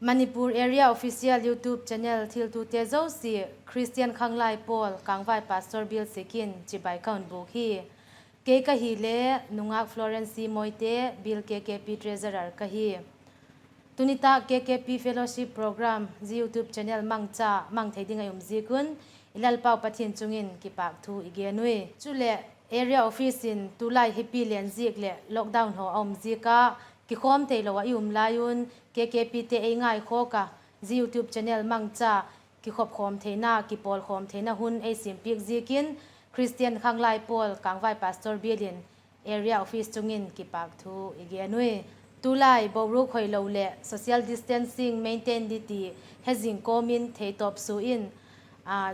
Manipur Area Official YouTube Channel Thil Tu Te Zo Si Christian Khanglai Kangvai Pastor Bial Chibai Kaun Bukhi KKP le Nungak Florence Moite Bial KKP Treasurer Kahi Nitak KKP Fellowship Program YouTube Channel Mangcha Mang Thei Dingah Ziakun Ilalpau Pathian Chungin kipak thu igenui chule area office in tulai happy len zik le lockdown ho zika ki khom thei lo layun KKP te ngai khoka YouTube channel mangcha ki khop khom theina ki pol khom theina hun simpik zikin Christian Khanglai Kangvai Pastor Bial area office chungin kipak thu igenui tulai boru khoi lo le social distancing maintain diti hezing komin thei top su in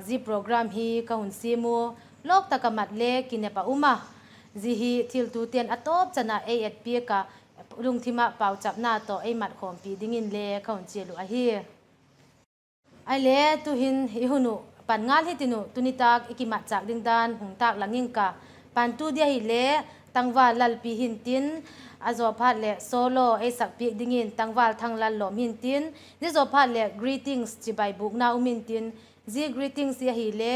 zi program hi kahun simu lok takamat le kinepa uma zi hi thil tu ten atop chana ASP ka lungthima pau chapna to mat khom pi dingin le kahun chelu a hi ai le tu hin hunu panngal hi tinu tunitak ikima chak dingdan hungtak langing ka pantu dia hi le tangwa lalpi hin tin azo phat le solo sak pi dingin tangwal thanglal lom hin tin ni zo phat le greetings chibai bukna umin tin zi greetings ya hi le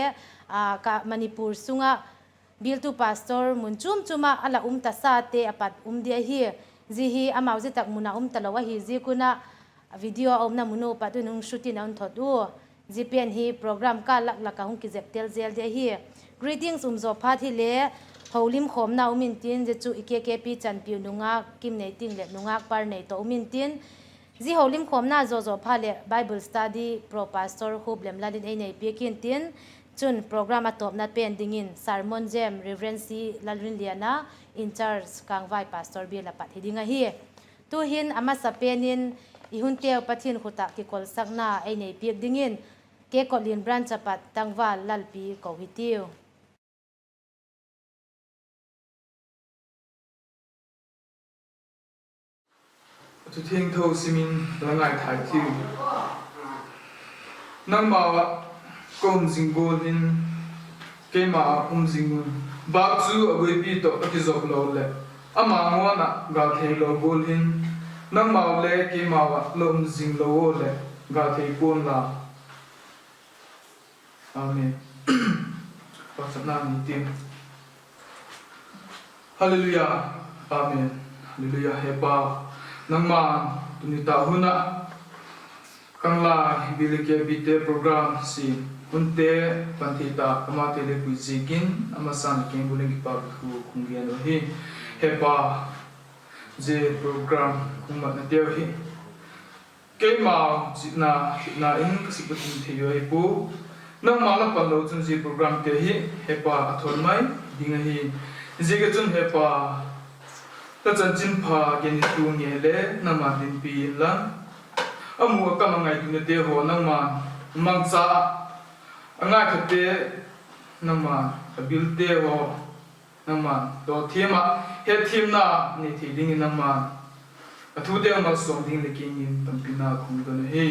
ka Manipur sunga Bial tu pastor munchum chuma ala ta sa te apat dia hi zi hi amau zi tak muna talawa hi zi kuna video na munu patu nung shooting on thodu zi pen hi program ka lak ka hung ki zep tel zel dia hi greetings zo phat hi le holim khom na umin tin je chu KKP chanpiu nunga kim nei ting le nunga par nei to umin tin zi holim khom na zo phale Bible study pro pastor hublem ladin ei nei pekin tin chun program atop na pen dingin sermon jam reverence lalrin liana in charge Kangvai Pastor Bial Pathian hi tu hin ama sapenin ihun teu Pathian khuta ki kol sakna ei nei pek dingin ke kolin branch apat tangwal lalpi ko hitiu tu thieng tho simin langai thai thiu nang ma kom zingolin ke ma zingun ba chu abui pi to akizok lo le ama ngona ga thei lo bolin nang ma le ke ma lom zing lo le ga thei pon la amen pasana ni tim hallelujah amen hallelujah heba nangma tunita huna Khanglai Bial KKP program si unte pantita amate le kuizigin amasan kembule kipak ku kungian hi heba je program kumat na teu hi kema jitna in Seppatni theo ipu nang mala palo chun je program te hi heba athon mai dingah hi je ge chun heba ta chan chin pha gen tu nge le nama din pi la amu ka mangai tu ne te ho nang ma mangcha angai khate nang ma bil te ho nang ma to thema he thim na ni thi ding nang ma athu te ma som ding le king in tampina khum don he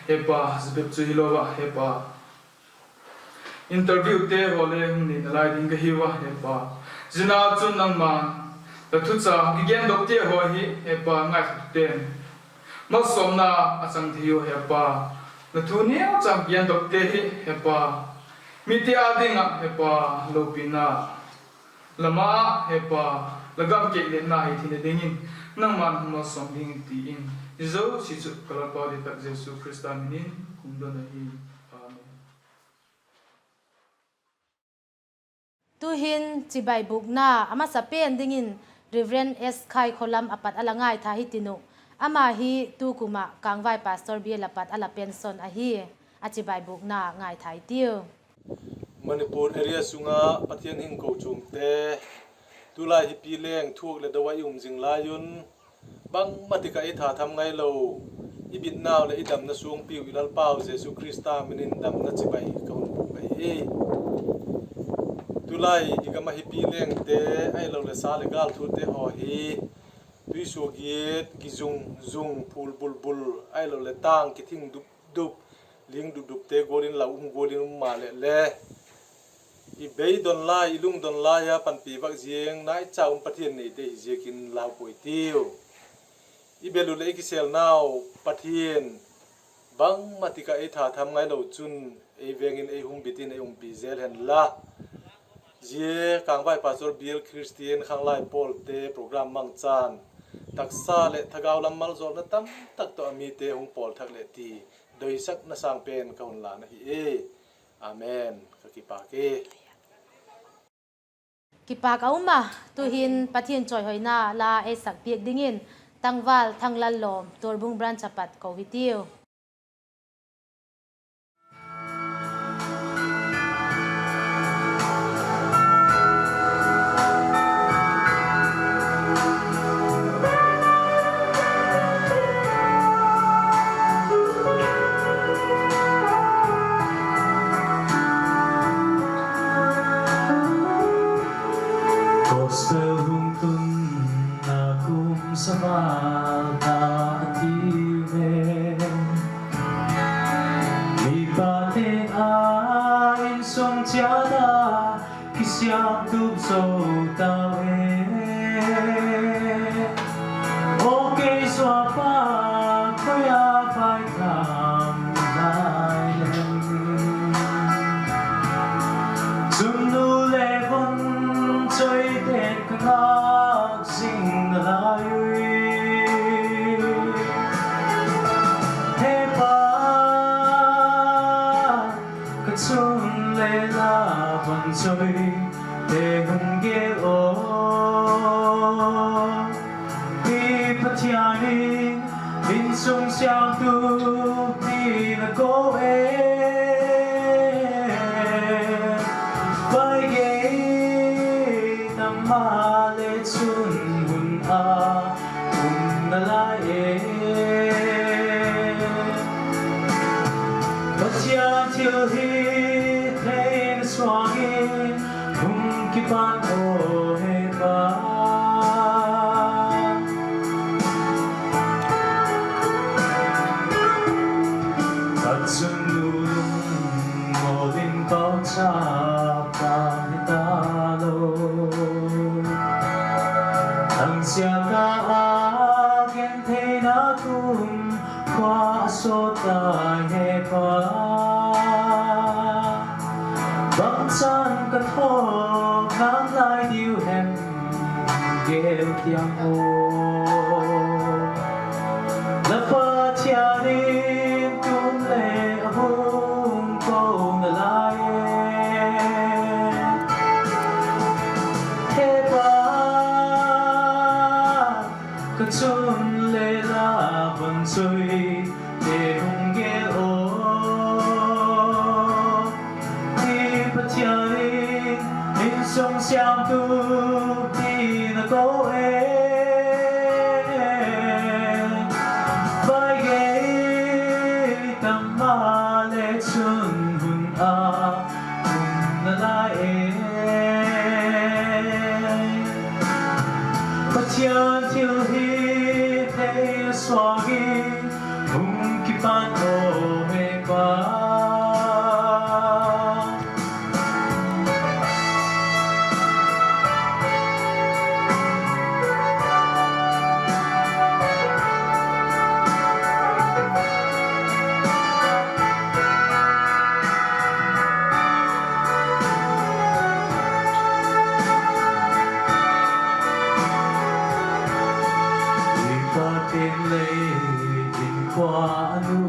he pa zbep chu hilowa he pa interview te ho le ni lai ding ga hi wa he pa zina chun nang ma ta thu cha gigen dok te ho hi he pa ngai khate ma som na achang thiu he pa na thu ne chang gigen dok te hi he pa mi te adinga he pa lopina lama he pa lagam ke le na hi thine dingin nang man ma som ding ti in zo si chu kala pa de tak jesu christan nin kumdo na hi amen tu hin chibai bukna ama sapen dingin Reverend S Khai Kholam apat alangai tha hi tinu ama hi tu kuma Kangvai Pastor Bial apat ala pension a hi achibai bukna ngai thai tiu Manipur area sunga Pathian hing ko chung te tulai hi pi leng thuak le dawai jing layun bang matika I tha tham ngai lo ibit naw le idam na sung piu ilal pau jesu krista minin dam na chibai kaun pu kai tulai igama hi pi leng te ai lo le sa le gal thu te ho hi tui so giet ki zung phul bulbul ai lo le tang ki thing dup ling dup te golin la golin ma le I bei don la ilung don la ya pan pi bak jieng nai chaum Pathian nei te jekin lau poi tiu I belu le ki sel naw Pathian bang matika e tha tham ngai lo chun e vengin e hum bitin e pizel hen la je Kangvai Pastor Bial Christian Khanglai Pol te program mang chan taksa le thagaw lam maljawl na tam tak to ami te hung pol thak le ti doi sak na sang pen kaun la na hi e amen ka kipak e kipak auma tuhin Pathian choi hoina la e sak piek dingin tangwal thanglan lom torbung branch apat ko hitiu Gospel hungtun akum samal taatime Mipate ain song tiada kisiap tup so tawe Oke swapa koya phai tham lai Zumnu levon chơi đèn các ngóc sinh lại thế ba các xuân lệ la vẫn chơi để hùng ghé ô đi Pathian in sung sang tu đi là cô Pathian thiêu hi thei swangi kipak o he ba Patsun nulung molin bao chap tam hitalo Ang siaga agen thei na kum qua so tai he pa Bang san ka tho khang lai diu hem gel tiang o La Pathian tum le hung ko na lai he ba ka chun le la bon soi để hung gel o Pathian in song xiang tu đi na cô vai ghé tâm ma lệ xuân hun a hun na lai Pathian thiêu hi thei swangi hung kipak o he ba qua nu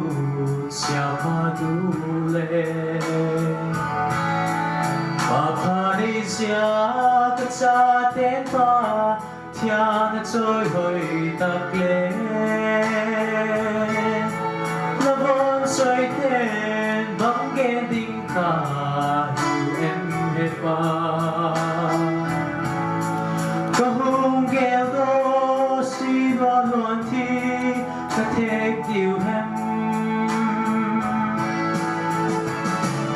siapa dule Papanesia kaca tempa tiada trôi hồi tak le Lavon xoay tên bóng ghen đinh cả yêu em hết ba Có hung gheo đô si vào luận thi ta thét điều hem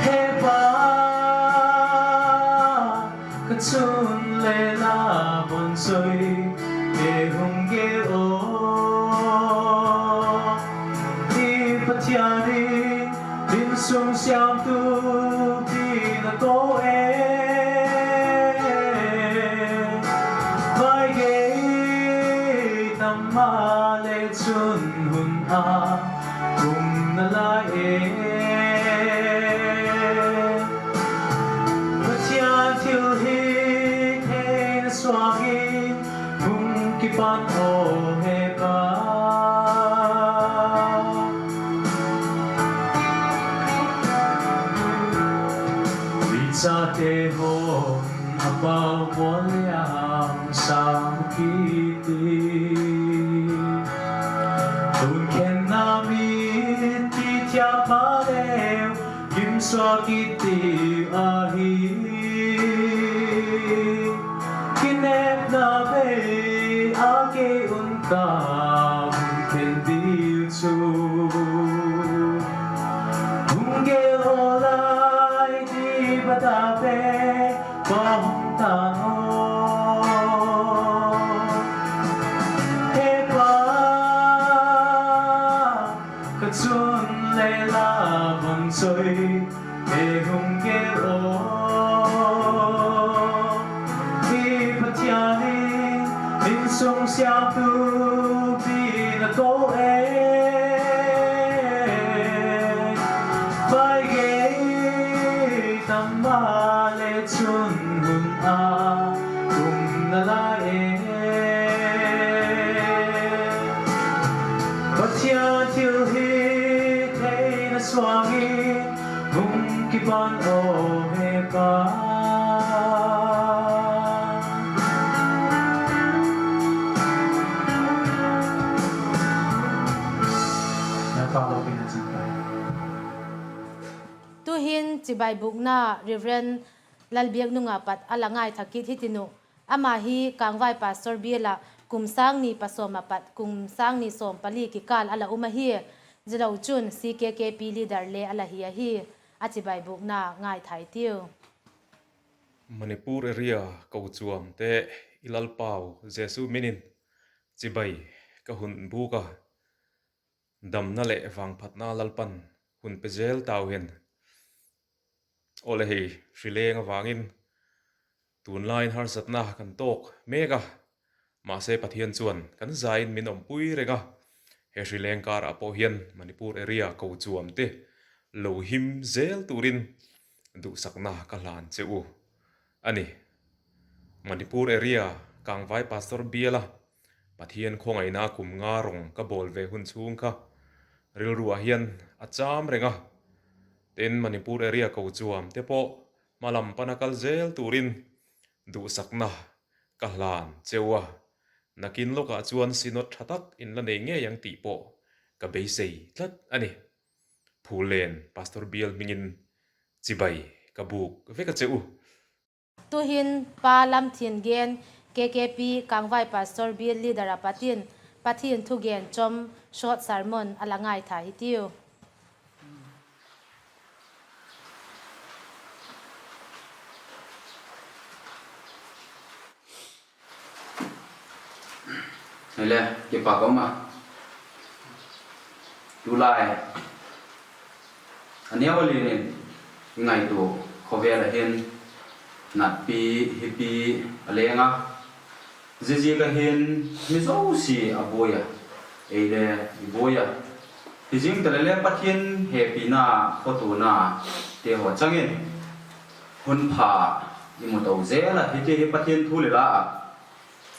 hết ba các xuân lệ la bon soi để hung ghé ô đi Pathian in sung xiang tu đi là cô vai ghé tâm ma lệ xuân hun a cùng na lai Pathian thiêu hi thei na swangin cùng kipak o he pa sa te ho abao mo liang sang kiti tun ken nami ti tia pa leo kim swa kiti ahi kinep na be ake unta ken di chu unge holai di batape bong tano hepa katsun lela bong soy e hunge o di Pathian in song xiao tu di na ko vai ge tam ma le chun hun a kum na la Pathian thiêu hi thei na swangi kum kipan o he pa tu hin chibai bukna Reverend lalbiak nunga pat alangai thakit hitinu ama hi Kangvai Pastor Bial kumsang ni pasoma pat kumsang ni som pali kikal ala umahi zelo chun KKP leader le ala hi achibai bukna ngai thai tiu Manipur area kauchuam te ilalpau Jesu minin chibai ka hun buka damna le wang phatna lalpan hun pezel tawhen ole hi shrileng wangin tunline har satna kan tok mega ma se Pathian chuan kan zain minom pui rega he shrileng kar apo hian Manipur area kauchuam te lohim zel turin du sakna kalan cheu ani Manipur area Kangvai Pastor Bial Pathian khongai na kum nga rong ka bol ve hun chung kha ril ruwa hian acham renga ten Manipur area kauchuam te po malam panakal zel turin du sakna kahlan chewa nakin loka chuan sinot thatak in la nei nge yang ti po ka beisei tlat ani phulen Pastor Bial mingin chibai ka buk veka cheu tu hin pa lam thien gen KKP Kangvai Pastor Bial leader Pathian thu gen chom short sermon alangai thai tiu Hele kipak oma tulai ania walinin ngai tu khovel hen nat pi hipi alenga zizi ka hen mizo si aboya eile iboya hijing talele Pathian happy na photo na te ho changin hun pha imuto zela hiti Pathian thulila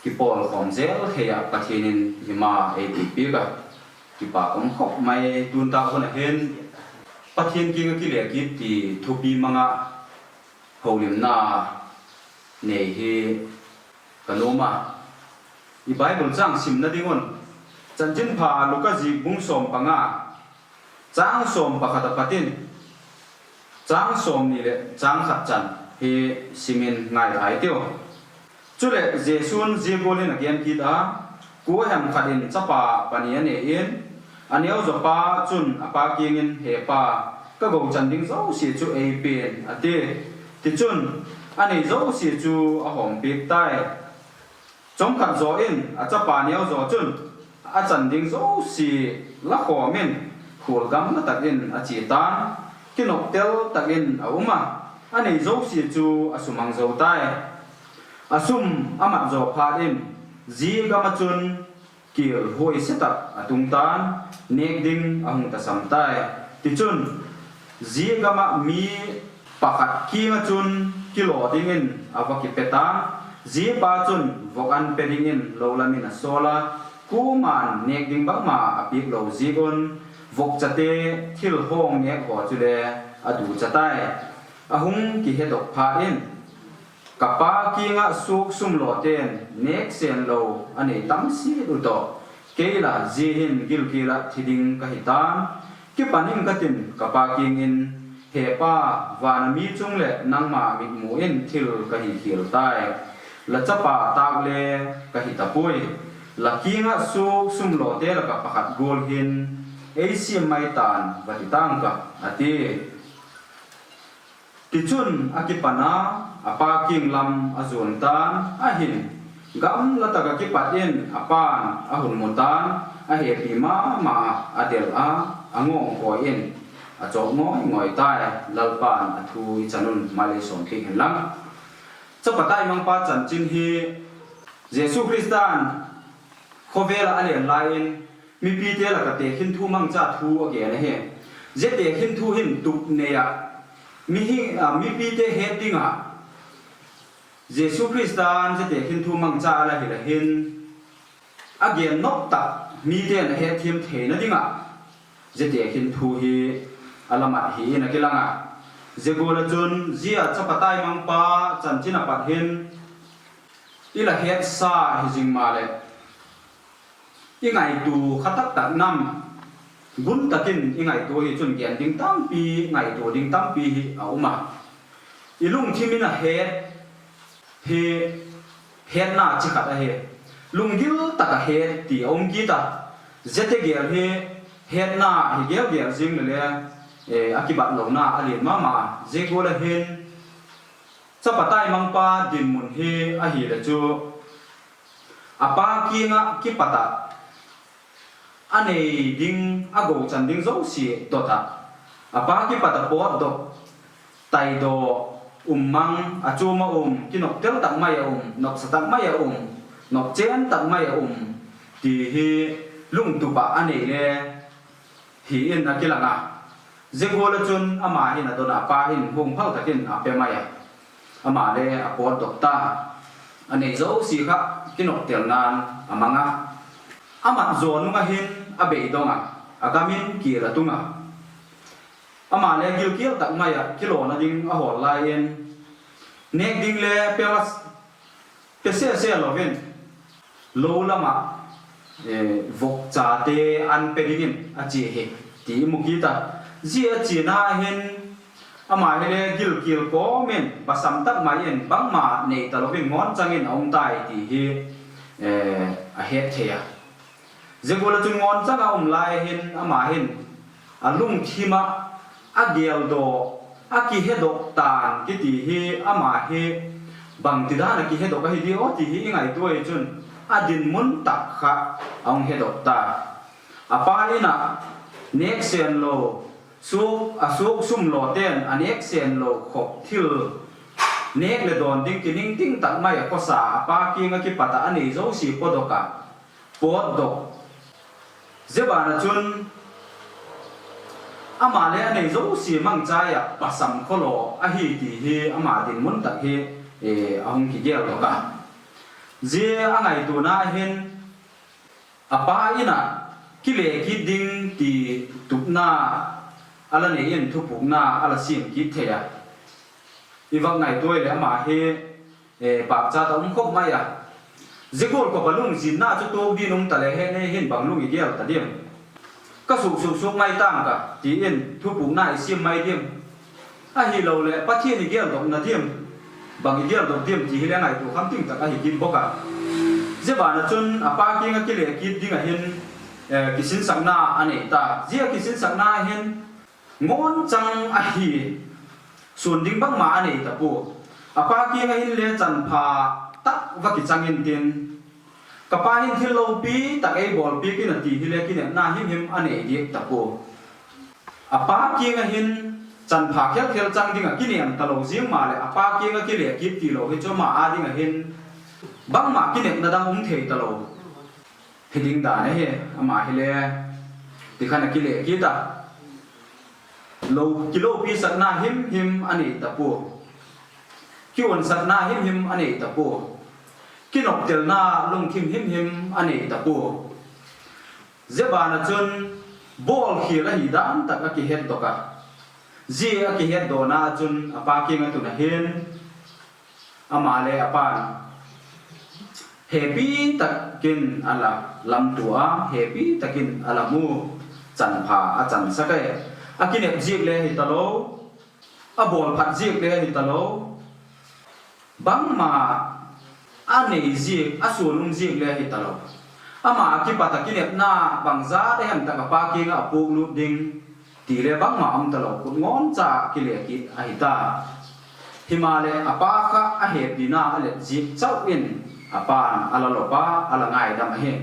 kipol kom zel heya Pathianin hima biga kipak om khop mai tunta hona hen Pathian kinga kile ki ti thupi manga holim na nei hi kanoma i Bible chang sim na dingon chanjin pha luka ji bung som panga chang som pakhata patin chang som ni le chang khat chan hi simin ngai ai tio chule jesun jegolin again kita ko ham khadin chapa pania ne in aneu zo pa chun apa kingin he pa ka go chanding zo si chu a pen ate ti chun ani zo si chu a hom pik tai chom khat zo in a chapa neu zo chun a chanding zo si la kho men khul gam na takin a chi tan kinok tel takin a uma ani zo si chu asumang zo tai asum ama zo phain zi gama chun kiel hoi setak atung tan nek ding ahung ta samtai ti chun zigama mi pakhat kinga chun kilo dingin awaki petang zi pa chun vokan pedingin lolamin sola kuman nek ding bangma apik lo zigun vok chate thil hong nek ho chule adu chatai ahung ki hedok pha in kapa kinga suk sum lo ten nek sen lo ane tamsi du to keila zihin gilkila thiding kahitan ki paning katin kapa kingin hepa vanami chungle nangma mi muin thil kahi khil tai la chapa takle kahi tapui la kinga suk sum lo te la ka pakhat gol hin ACM mai tan vatitang ka ati kichun akipana apa king lam azun tan ahin gam lataka kipatin apan ahun mutan ahe pima ma adel a angong koin achok ngoi tai lalpan athu chanun male som king lam chapatai mangpa chan chin hi Jesu Christan khovela alian lain mi pi te la ka te hin thu mang cha thu age na he je te hin thu hin tup ne ya mi pi te he dinga Jesu Christan je te hin thu mang cha la hi la hin again nok ta mi te na he thim the na dinga je te hin thu hi alamat hi na kilanga je go la chun zia chapatai mang pa chan china pat hin ila het sa hi jing ma le ingai tu khatak tak nam gun takin ingai tu hi chun gen ding tam pi ngai tu ding tam pi hi auma ilung thimina he na chikat a he lungil taka he ti om ki ta zete gel he na hi gel jing le akibat lo na alin mama je go la hen chapatai mangpa din mun he a hi la chu apa kinga ki pata ane ding ago chan ding zo si tota apa ki pata pot do tai do mang achuma kinok tel tak mai nok satak mai nok chen tak mai ti hi lung tu pa ane le hi in akilanga zegola chun ama hin adona pa hin hung phau takin ape mai ama le apot dokta ane zo si kha kinok tel nan amanga amat zon nga hin abe donga agamin kira tunga ama le gil kiel tak maya kilo na ding a hol lai en nek ding le pelas pese lovin lo lama vok cha te an pedingin a chi he ti mukita zia chi na hin ama le gil kiel ko men basam tak mai en bangma nei talovin ngon changin ong tai ti hi a het theya zegola chun ngon changa lai hin ama hin alung thima agel do aki hedok tan ki ti hi ama hi bang ti da na ki hedok hi di o ti hi ngai tuai chun adin mun tak kha ong hedok ta apa ina next sen lo asuk sum lo ten anek sen lo khop thil nek le don ding kining ting tak mai ko sa apa ki nga ki pata ani zo si podoka pod dok zebana chun ama le ane zo si mang chaya pasam kholo a hi ti hi ama din mun tak hi ahung ki gel do ka je angai tu na hen apa ina kile ki ding ti tupna ala ne yen thupukna ala sim ki theya iwang ngai toy le ama he bap cha ta khop maya zegol ko balung jin na chu to bi nung ta le he ne hin bang lung i gel ta dim ka suk mai tang ka ti en thu pu na sim mai dim a hi lo le Pathian ni gel dok na dim bang i gel dok dim ti hi le ngai tu kham ting ta ka hi kim boka je ba na chun apa ki nga ki le ki ding a hin kisin sang na ane ta zia kisin sang na hin ngon chang a hi sun ding bang ma ane ta pu apa ki nga hin le chan pha tak va ki changin tin kapahin thilo pi tak ei bol pi ki na ti hi le ki na him ane di ta pu apa ki nga hin chan pha khel chang ding a ki niam ta lo jing ma le apa ki nga ki le ki ti lo hi cho ma a ding a hin bang ma ki ne na dang thei ta lo heading da ne he ama hele tikhana kile kita lo kilo pi sakna him ani tapu kion sakna him ani tapu kinok telna lung him ani tapu zebana chun bol khila hi dan tak ki het doka ji ki het dona chun apa ki nga tu na hin amale apan happy takin ala lam tua happy takin alamu chan pha a chan sakai akine jik le hi talo a bol phat jik le hi talo bang ma ane jik asulung jik le hi talo ama ki patakin na bangza de ham ta pa ki nga puk lu ding ti le bang ma am talo ku ngon cha ki le ki a hi ta himale apa kha a he dina ale jik chau in apan ala lopa ala ngai dam he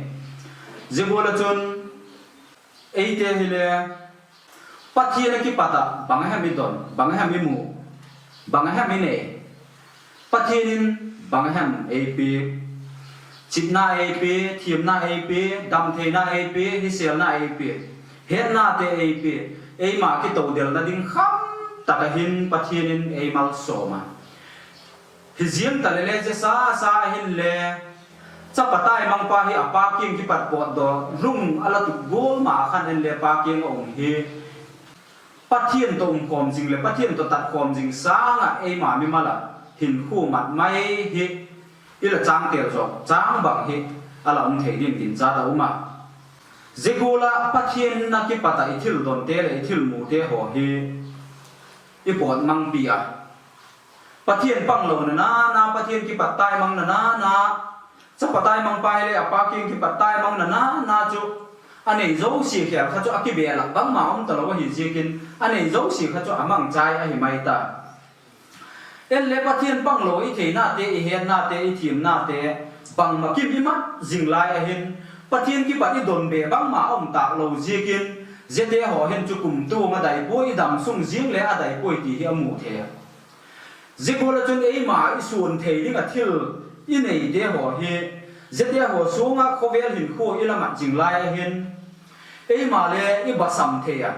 jibola chun eite hile Pathian ki pata bangha mi don bangha mi mu bangha mi ne Pathian bangha ap chipna ap thiamna ap dam theina ap hiselna ap hetna te ap ei ma ki to del na ding kham takahin Pathian ei mal soma hiziam talele je sa hin le chapatai mang pa hi apa king ki pat pot do rung ala tu gol ma khan en le pa king ong hi Pathian to kom jing le Pathian to tat kom jing sa nga ei ma mi mala hin khu mat mai hi ila chang tel zo chang bang hi ala ong thei din cha da uma zegula Pathian na ki pata ithil don te le ithil mu te ho hi i pot mang pia Pathian pang lo na Pathian ki patai mang na chapatai mang pai le apa king ki patai mang na chu ane zo si khia kha chu aki be la bang ma om talo hi jikin ane zo si kha chu amang chai a hi mai ta el le Pathian pang lo i theina te i hen na te i thim na te bang ma ki bi ma jing lai a hin Pathian ki pat i don be bang ma om tak lo jikin zete ho hen chu kum tu ma dai poi dam sung jing le a dai poi ti hi amu the zikola chun ei ma i sun thei ding a thil i nei de ho hi zete ho sunga khovel hin kho ila ma jing lai a hin ei ma le i basam the ya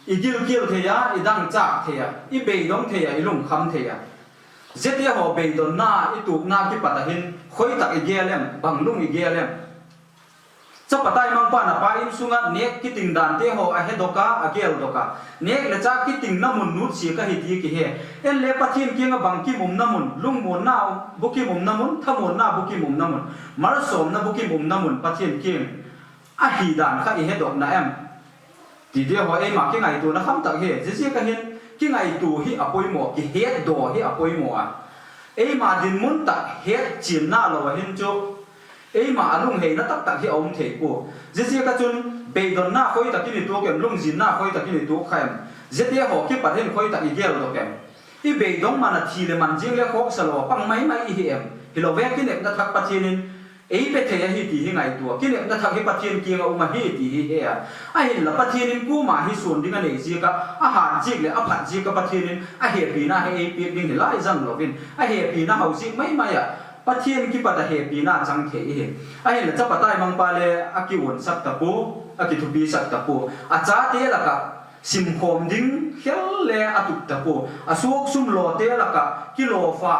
i gil the ya i dang chak the ya i be dong the ya i lung kham the ya zete ho be don na i tuk na ki pata hin khoi tak i gelem bang lung i gelem chapatai mang pa na pa im sunga nek ki ting dan te ho a he doka a gel doka nek le cha ki ting na mun nut si ka hi ti ki he en le Pathian ki nga bang ki mum na mun lung mon na bu ki mum na mun thamon na bu ki mum na mun mar som na bu ki mum na mun Pathian ki a hi dan kha i he dok na em ti de ho e ma ki ngai tu na kham tak he je ka hin ki ngai tu hi apoi mo ki he do hi apoi mo a e ma din mun tak he chin na lo hin chu ei ma alung hei na tak tak hi om thei po je ka chun be don na khoi ta ki ni tu kem lung jin na khoi ta ki ni tu khaim je te ho ki pathen khoi ta i gel do kem i be dong mana thi le man jing le khok salo pang mai mai hi em hi lo ve ki nek na thak Pathian ei pe the hi ti hi ngai tu ki nek na thak hi Pathian ki nga uma hi ti hi he a hin la Pathian ku ma hi sun ding nei ji ka a han jik le a phat ji ka Pathian a he pi na he ei pi ding hi lai jang lo vin a he pi na hau ji mai mai ya Pathian ki pata he pi na chang the he a hin la chapatai mang pa le a ki won sak ta pu a ki thu bi sak ta pu a cha te la ka sim khom ding khel le a tuk ta pu a suok sum lo te la ka ki lo fa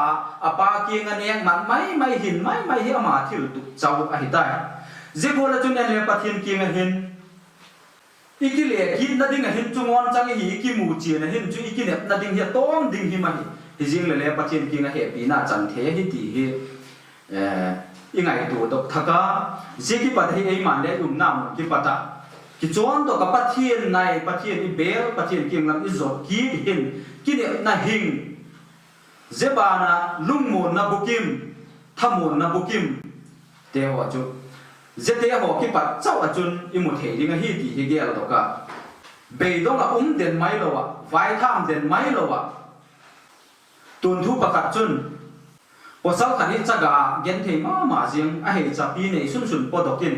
a pa ki nga nek man mai hin mai hi ama thil tu chau a hi tai je bola chun le Pathian ki nga hin iki le ki na ding a hin chungon chang hi ki mu chi na hin chu iki ne na ding hi tong ding hi ma hi jing le Pathian ki nga he pi na chan the hi ti hi ingai tu dok thaka je ki pat hi ei man le nam ki pata ki chon to ka Pathian nai Pathian i bel Pathian ki ngam i zot ki hin ki ne na hing je bana lungmon na bukim thamon na bukim te ho chu je te ho ki pat chau a chun i mu the ding a hi ti hi gel to ka be dong a den mai lo wa vai tham den mai lo wa tun thu pakat chun po sau khani chaga gen thei ma jing a he cha pi nei sun po dokin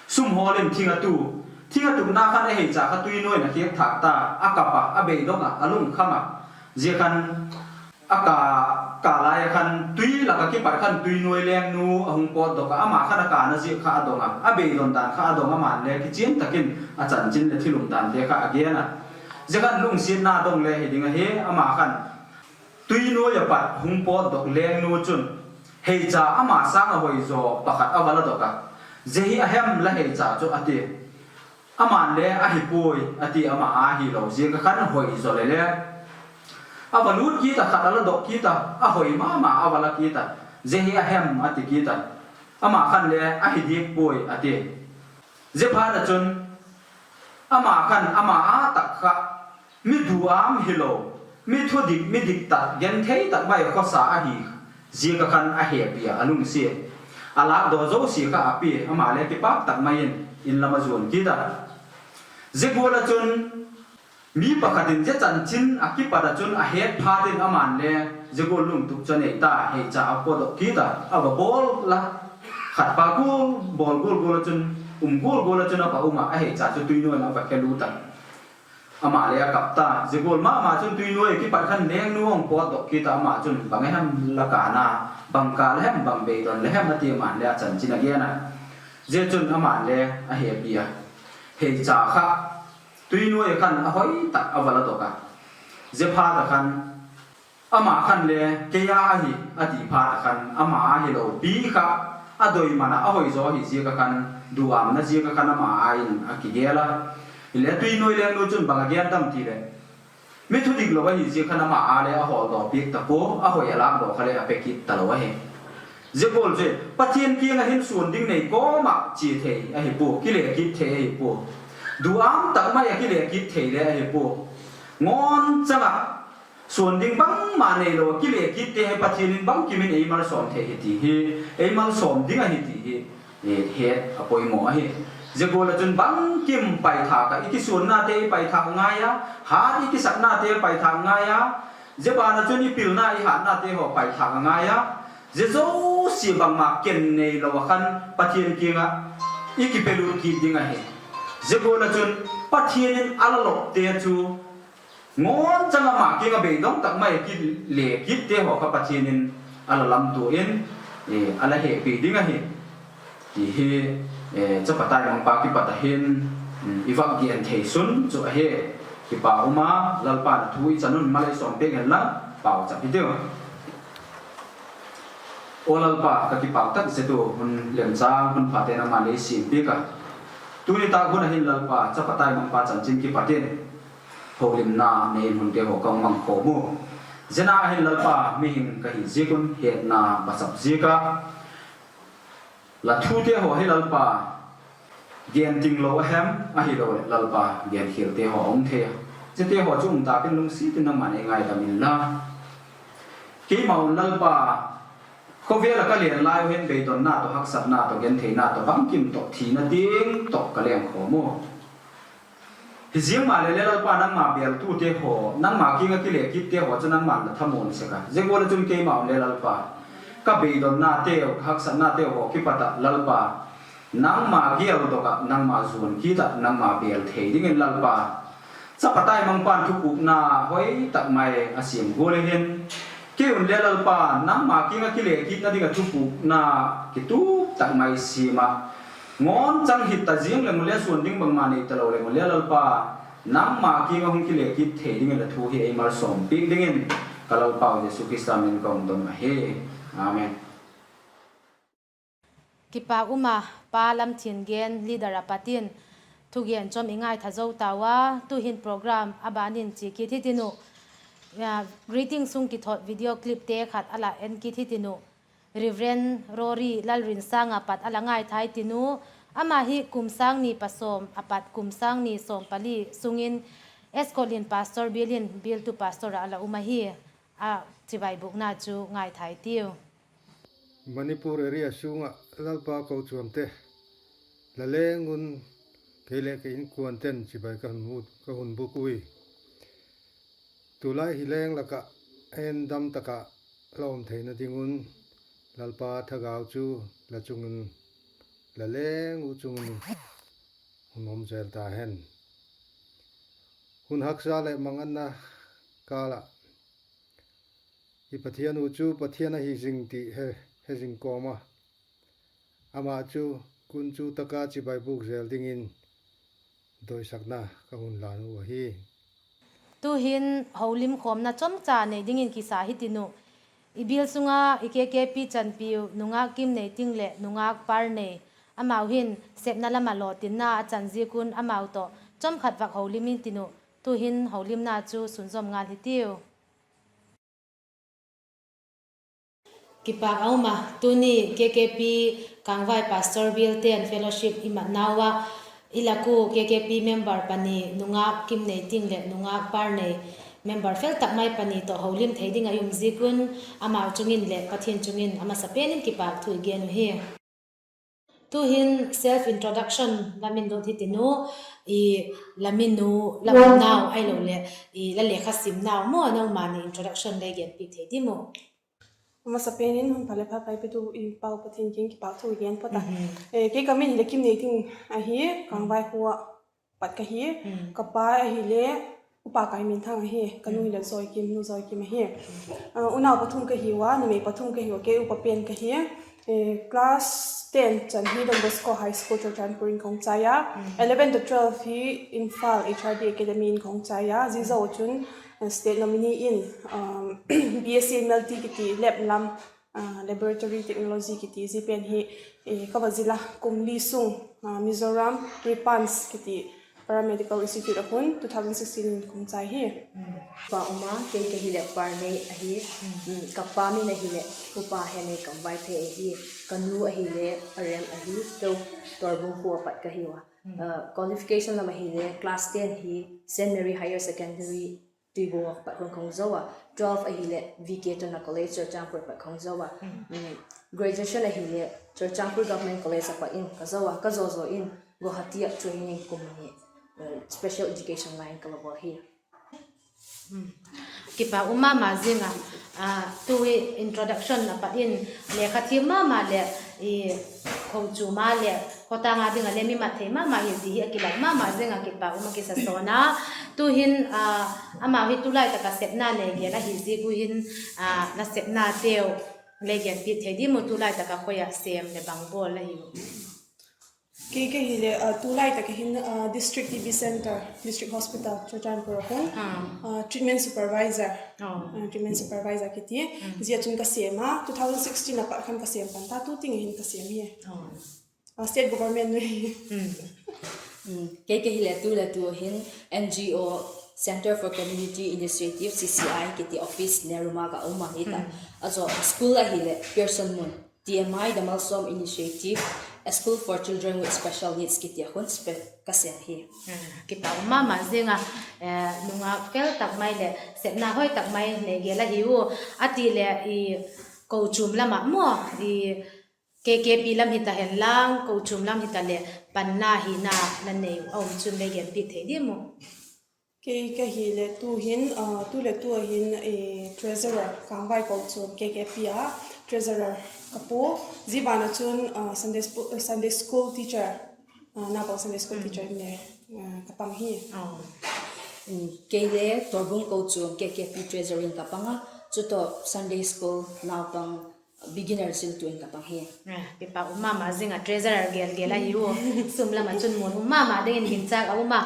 sum holen thinga tu na khan a he cha kha tui noi na khek thak ta akapa a be donga alung khama je khan aka lái khăn tuy là cái kipak khăn tuy nuôi len nu hung pot đó cả mà khăn cả nó gì khá đông à bề đồn tàn khá đông à mà le cái chiến takin chân chín le thi lùng tàn thế khá kia nè giờ khăn lùng xin na đông le thì nghe he mà khăn tuy nuôi apat hung pot đó len nu chun hei cha mà sang hồi zo pakat avala đó cả giờ hi ahem là hei cha cho ati aman le ahi pui ati ama ahi lo giờ cái khăn hồi zo le avalut kita khadala dok kita ahoi ma avala kita zehi ahem ati kita ama khan le ahi dik poi ati zepa da chun ama khan ama a tak kha mi duam hilo mi thodik mi dik ta gen thei tak bai kho sa ahi ji ka khan a he pia alung si ala do zo si ka api ama le kipak tak main in lama zon kita zegola chun mi pakhatin je chanchin akipada chun a het phatin aman le jegol lung tuk chane ta he cha apodo kita aba bol la khat pa gol gol chun gol chun apa uma a he cha chu tuinoi na va khelu ta ama le kapta jegol ma chun tuinoi ki pakhan leng nuong pot dok kita ama chun bangai ham la kana bangka le ham bang be don le ham ati man le chanchin agena je chun aman le a he pia he cha kha tuy nuôi khăn ahoi tak avala to ka je pha ta khan ama khan le ke ya hi ati pha ta khan ama hi lo bi kha adoi mana ahoi zo hi je ka khan duam na je ka khan ama ain akigela ile tuy nuôi le no chun banga gen tam ti le mi thu dik lo wa hi je khan ama a le a hol do pik ta po ahoi ala do khale a pekit ta lo wa he je bol je pathian ki nga hin sun ding nei ko ma chi thei a hi po ki le ki thei hi po duam tak mai ki le ki thei le he po ngon changa son ding bang ma nei lo ki le ki te he pathian bang ki min ei mal som the hi ti hi ei mal som ding a hi ti hi he apoi mo hi je go la chun bang kim pai tha ka iki sun na te pai tha nga ya ha iki sak na te pai tha nga ya je ba na chun i pil na i ha na te ho pai tha nga ya je zo si bang ma ken nei lo khan pathian ki nga iki pelu ki ding a he Zegola chun Pathian alalok te chu ngon changa ma ki nga be dong tak mai ki le ki te ho ka Pathian alalam tu in ala he pe dinga he ti he chapatai mang pa ki patahin iwak gi an thei sun chu he ki pa uma lalpa thui chanun malai som pe ngel la pau cha pi deu olalpa ka ki pau tak se tu hun lem chang hun phatena ma le sim pi ka tuni ta guna hin lalpa chapatai mang pa chanchin ki Pathian holim na nei mun ke ho kang mang ko mu zena hin lalpa mi hin ka hi ziakun he na basap zika la thu te ho hi lalpa gen ting lo hem a hi lo lalpa gen khil te ho ong the je te ho chung ta pen lung si tin na man ngai ta min la ki mau lalpa ko ve la ka len lai hen be don na to hak sat na to gen the na to bang kim to thi na ting to ka leng kho mo hi jiang ma le le pa nang ma bel tu te ho nang ma ki nga ki le ki te ho chanan man la thamon se ka je go la chun ke ma le pa ka be don na te hak sat na te ho ki pata lalpa nang ma gial do ka nang ma zun ki ta nang ma bel the ding en lalpa sa patai mang pan thu ku na hoi tak mai asim go le hen kiun lelal pa nang ma ki nga ki le ki na dinga thupu na ki tu tak mai sima ngon chang hit ta jing le mule sun ding bang ma nei talo le mule lal pa nang ma ki nga hung ki le ki the ding la thu hi ai mar som pik ding in kalal pa Jesu Krista min kong dom he amen kipa uma pa lam thin gen leader Pathian thugian chom ingai thazo tawa tu hin program abanin chi ki thitinu greeting sung ki thot video clip te khat ala en ki thitinu Reverend Rory lalrin sanga pat ala ngai thai tinu ama hi kumsang ni pasom apat kumsang ni som pali sungin eskolin pastor bilin bil tu pastor ala umahi a chibai bukna chu ngai thai tiu Manipur area sunga lalpa ko chuamte lalengun kele ke in kuanten chibai kan mut ka hun bukui tulai hileng laka en dam taka lom theina dingun lalpa thagau chu la chungun laleng u chungun hunom zel ta hen hun haksa le manganna kala i Pathian chu Pathian hi jing ti he jing koma ama chu kun chu taka chi bai buk zel dingin doi sakna ka hun lanu hi tu hin holim khom na chom cha nei dingin ki sa hi tinu ibil sunga KKP chanpiu nunga kim nei tingle nunga par nei amau hin sepna lama lotin na chan ziakun amau to chom khat wak holimin tinu tu hin holim na chu sunzom ngal hitiu kipak auma tuni KKP Kangvai Pastor Bial Fellowship imatnawa ilaku KKP member pani nunga kim nei tingle nunga par nei member fel takmai pani to holim theiding ayum zikun amau chungin le Pathian chungin ama sapenin kipak thu genu hi tu hin self introduction lamin do thitinu I laminu lamnaw ai lo le I la lekha simnaw mo no mani introduction le gen pi thedimu masa penin hun phale pha pai pe tu I pau Pathian king ki pau thu gen pata ke kamin le kim nei ting a hi kangbai huwa pat ka hi kapa hi le upa kai min thang hi kanu le zoi kim nu zoi kim hi una pathum ka hi wa ni pathum ka hi ke upa pen ka hi class 10 chan hi Don Bosco High School Churchanpur in Khongchaya 11 to 12 hi Infal HRD Academy in Khongchaya zizo chun state nominee in BSc MLT kiti lab lam laboratory technology kiti zipen hi kawazila kumli sung Mizoram Ripans kiti paramedical institute akun 2016 in Khongchai hi pa uma ke hi le par nei a hi kappa mi na hi le upa he nei kambai the hi kanu a hi le arem a hi to torbu pu pat ka hi wa qualification la ma hi le class 10 hi St Mary Higher Secondary Tibo pat Khongzawa 12 a hi le VK Tona College Churchanpur pat Khongzawa graduation a hi le Churchanpur Government College pa in kazawa kazozo in Guwahati training kumni special education line kalabo hi kipa uma mazinga tu introduction na pa in le khathi ma le I khouchu ma le khota nga dinga le mi ma the ma hi di akila ma mazinga kipa uma ki sasona tu hin ama hi tu lai ta ka sepna le ge la hi ji gu hin na sepna teo le ge pi thedi mu tu lai ta ka khoya sem le bangbol la hi ke hile tulai ta ke hin district TB center district hospital Churchanpur akon treatment supervisor kiti zia chun ka sema 2016 na pa khan ka sem pan ta tu ting hin ka sem hi state government ni ke hile tu hin NGO Center for Community Initiative CCI kiti office neruma ka uma hita aso school a hile Pearson Moon TMI the Malsom Initiative a school for children with special needs kiti akon kasen hi kita uma mazinga nunga kel takmai le sepna hoi takmai le gela hiu ati le I coachum lama mo I KKP lam hita helang coachum lam hita le panna hina nanei om chun le gen pi thedi mo ke hile tu hin treasurer Kangvai coachum KKP a treasurer kapo zibana chun Sunday school teacher na pa Sunday school teacher ne kapang hi kele torbung coachum KKP treasuring kapanga chuto Sunday school now pang beginner sil tuin kapang hi pipa uma mazinga treasurer gela hiu sumla ma chun mon uma ma dengin hinchak uma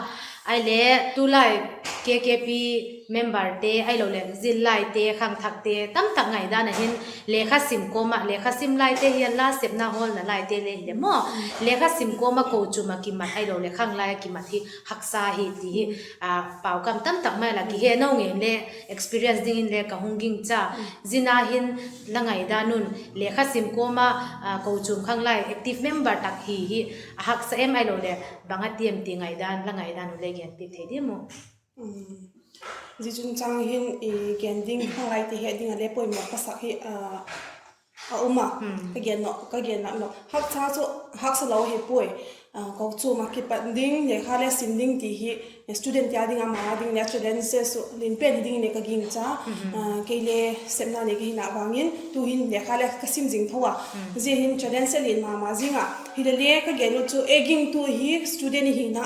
ai le tu lai KKP member te ai lo le zil lai te khang thak te tam tak ngai da na hin lekha sim koma lekha sim lai te hian la sepna hol na lai te le de mo lekha sim koma ko chuma ki mat ai lo le khang lai ki mat hi haksa hi ti pau kam tam tak mai la ki he no nge le experience ding in le ka hunging cha zina hin langai da nun lekha sim koma ko chum khang lai active member tak hi haksa em ai lo le banga tiam ti ngai dan langai dan le gen pi thedi mo Jijun chang hin gending Khanglai te heading a lepoi mo pasak hi uma ka gen no hak cha so hak sa lo he poi ko chu ma ki panding le khale simding ti hi student ya ding ama ding natural lenses so lin pen ding ne ka ging cha ke le semna ne ki na wangin tu hin le khale ka sim jing thowa je hin challenge lin ma zinga hi le ka genu chu eging tu hi student hi na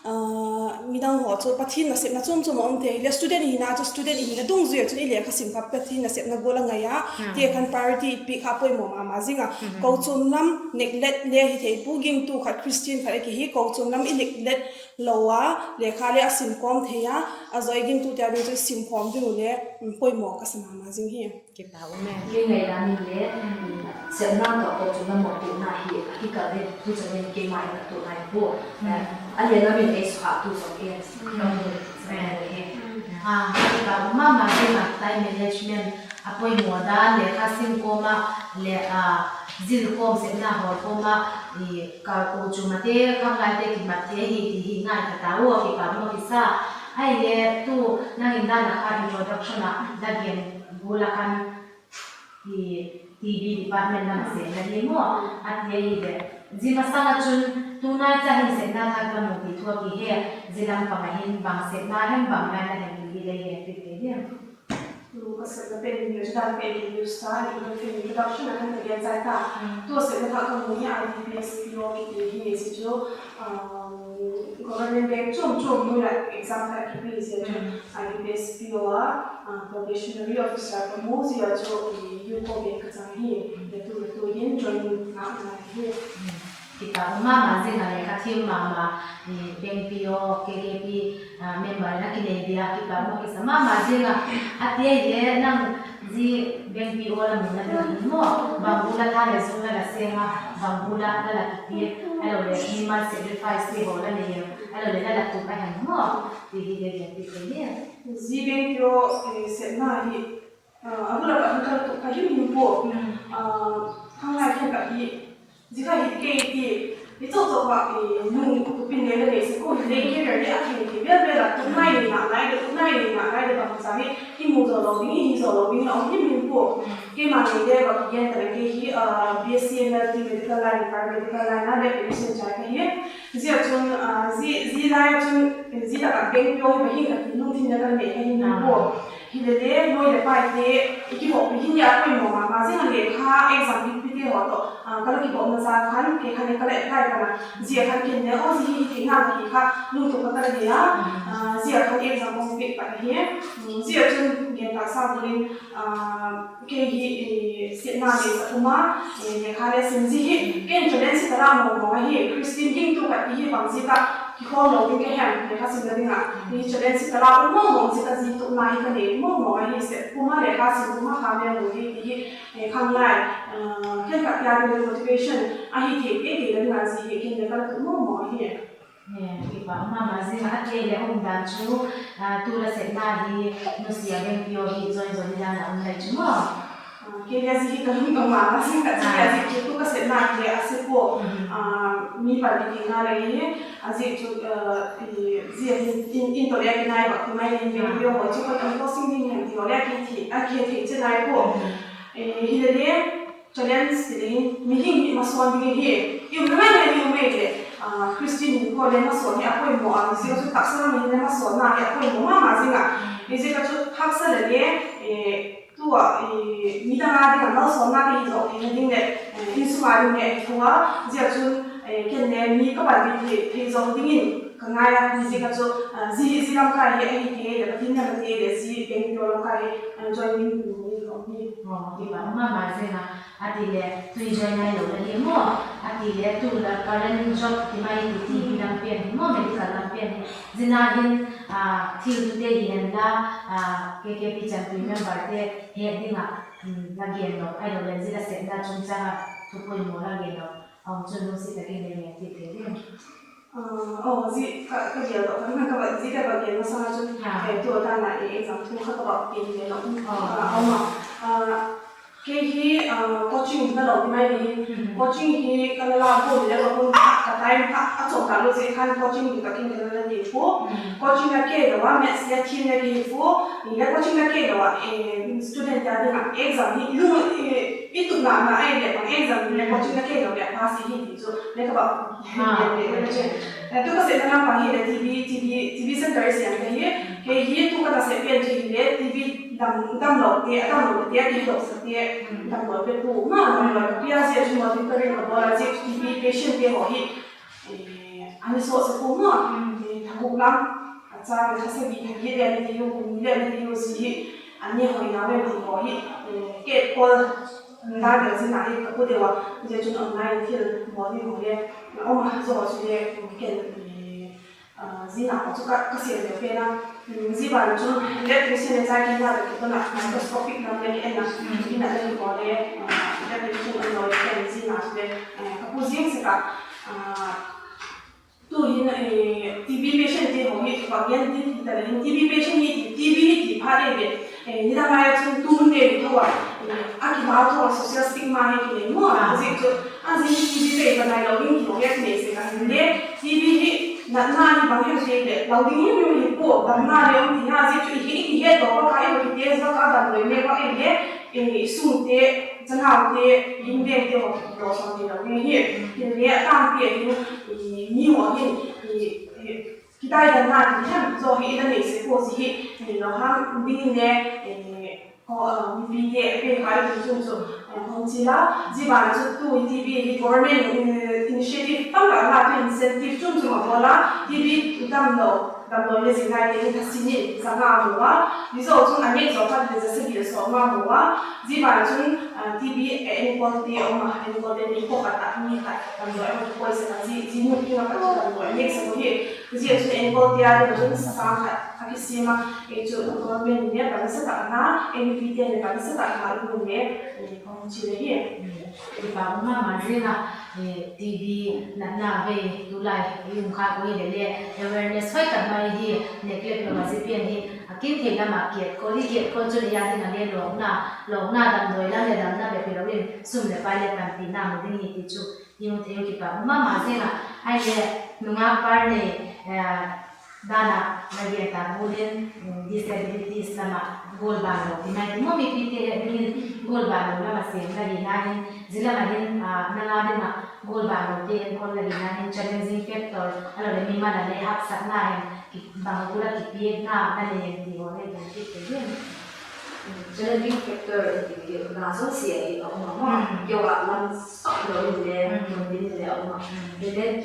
midang ho chu pathin na sep na chum chum om the le student hi na chu student hi na dung zui chu ile kha sim kap pathin na sep na gola nga ya te khan priority pi kha poi mo ma zinga ko chum nam neglect le hi the pu ging tu khat Christian kha ki hi ko chum nam neglect lowa le kha le asim kom the ya azoi ging tu ta chu sim kom du le poi mo ka sama ma zing hi ki pa u me cái ngày đó mình lẽ sẽ nam đó có chúng ta một tụ này thì cả đây tu cho nên cái mai là tụ này bộ anh ấy nói mình ấy xóa tu cho cái không được ki pa u ma zinga time management apoi mo da le kha sim ko ma le zil kom se na hor ko ma i ka ko chumate Khanglai te ki mate hi ngai ta ta wo ki pa mo ki sa ai le tu nang inda na kha introduction da gen bulakan di TV department na se na di mo at ye de zima sanga chun tunai cha hin se na thak la mo ti thua ki he zilam pa hin bang se na hem bang na na hen bi le ye ti te ye lu ka se na pe ni ju da pe ni start ni pe introduction na han ge za ta to se na ka mo ya IPS yo ki hi se jo government bank chom mu la exam ka ki bi se jo IPS PO probationary officer ko mo si ya jo yu ko be ka sa hi de tu yin join na hi kita mama zinga le ka thim mama ni BNPO KKP member na kine dia kita mo isa mama zinga atie ye nang zi BNPO la muna ni mo bangula tha le sunga la senga bangula la la ki alo le animal sacrifice ke ho la ne alo le la tu pa han mo ti de ti de zi BNPO se na hi agula ka tu ka hi ni po Khanglai ke ka hi jika hit ke itu tu apa nung kupin ni le se ko le ke le ya ke ke bel bel tu nai ni na nai de ba sa hi ki mu zo lo ni hi zo lo ni on ni min po ke ma ni de ba ki yan ta ke hi BSc medical line paramedical line na de admission cha ke hi zia chun zi lai chun zi ta ka beng pyo ba hi ka nung tin na ka le ke ni po hi le noi le pai te ki ho hi ya ko mo ma zi ha le kha exam bi pi te ho to kalau kita masa kan ke kan kalau apply kana zia kan kene oh zi hi na ki kha nu to ka dia zia kan exam mo pe pa hi zia chun ge ta sa bulin ke hi se na le sa kuma ne kha le sim zi hi ken challenge tara mo hi Christian king to ka hi bang zi ka ki ko lo ke hem ne kha sim dinga ni challenge tara mo zi ka zi to na hi ka ne mo hi se kuma le kha sim kuma kha me mo hi Khanglai ke ka ya de motivation ahi the ke le na zi ke ne ka to mo hi ki pa mama zinga atie le dan chu tu la se na hi no sia BNPO hi join la na lai chu mo ke ya zi ka lu ka ma zi ka ya zi ke tu ka se na ke ase ko mi pa ni na le ni azi chu zi in to le ke nai ba ku mai ni video ho chu ko ta posting ni ni ho le ke thi a ke thi che nai ko hi le challenge ni mi hi ma so ni hi yu na le ni me le Christian ni ko le ma so ni a ko mo a zi chu ta sa ni le ma so na ya ko mo ma zinga ni zi ka chu hak sa le tua mi da na de na so na ke zo ke ni ne in su ma ni ne tua zia chu ke ne mi ka ba bi ke zo dingin ka nga ya ni zi ka chu zi lam ka ye ai ke de tin na de de zi ke ni lo ka ye joining ni lo ni ki pa mama zinga atile tu join nai lo le mo atile tu la current job ki mai ti lam pen mo medical lam pen zina hin thil tu te hin la KKP champion member te he dinga la gen no ai lo le zila se da chung cha tu poi mo la gen no ang chun no si ta ke ne ti te zi ka dia do kan ka ba zi ka ba gen sa na chun tu ta na exam tu ka ba ke ni lo ma ke hi coaching na lo mai ni coaching hi kan la ko le lo ko ka time ka a chong ka lo se kan coaching ni ka kin ka la ni fu coaching na ke do wa maths ya team na ki fu ni la coaching na ke do wa student ya de na exam ni lu itu na ai le pa exam ni coaching na ke do ya pass hi ni so le ka ba tu ka se na pa hi le TV center se ya ke hi tu ka ta se pen che hi le TV dam lo te ki do se te dam lo pe tu ma lo pia se chu ma tin ka re ka ba je TV patient te ho hi ani so se ko ma bulam acha le khase bi hi le ni yu ku le ni yu si ani hoi na we bi ho hi ke kol na de sin na hi ko de wa je chun online thil mo ni ho le o ma zo su le ken zina ko chu ka se le pe na ziban chu le ku se ne cha ki na de ko na microscopic na le en na ina le ko le le chu no ken zina le ka pu zing se ka tu hin TV patient je ho hi pagyan ti ta le TV patient ni TV ni pha de ni da ma chu tu ne to wa a ki ma to social stigma he ki le mo a ji chu a ji TV pe ba na lo ni ho ya ne se ka le TV hi na ni ba he se le lo ni ni ni po ba na le ti ha ji chu hi he to ka kai ho ti te ka da le me ka le su te chân hào thì những việc thì họ lo xong thì nó nghe hiểu thì nghe tam tiền thì nhiều hơn thì cái tay đàn nào thì hẳn do hiện nay sẽ có gì thì nó ham đi nè có vì vậy cái cái thì chúng không chỉ là chỉ bảo là tụi TV thì government initiative tăng cả là cái incentive chúng mà là TV đam đầu lên sinh này thì thật xin nhỉ sáng nào nữa ví dụ chúng anh biết rõ phát thì sẽ bị số mà nữa chỉ bảo chúng TV anh quan thì ông mà anh quan thì có cả tác như vậy làm rồi em quay sẽ là gì muốn kia mà làm rồi anh sẽ có thể cái gì chúng anh quan thì là chúng sáng cái gì mà cái chỗ của mình nhé bạn sẽ tạo na em vì tiền bạn sẽ tạo ra luôn nhé không chỉ là hiện thì bảo mà riêng là TV na về tu lại dùng khai của hiện để awareness phải cả mai đi để cái việc mà sẽ biến đi kim thì là mà kiệt có đi kiệt con cho đi ra thì là để lỏng na đầm đồi là để đầm na để phải đâu sum để phải để làm tí nào mình đi thì chú nhưng theo cái bảo mà riêng là ai để nung áp par này dana lagi ta boleh disabilities sama gol baru di mana mau mikir ni gol baru lah masih lagi nani zila lagi nalade na gol baru dia gol lagi nani challenging factor kalau le mima na le hak sana yang bang gula kipiek na nani yang di orang yang kita challenging factor itu na so sia orang yo one stop lo dia dia orang dia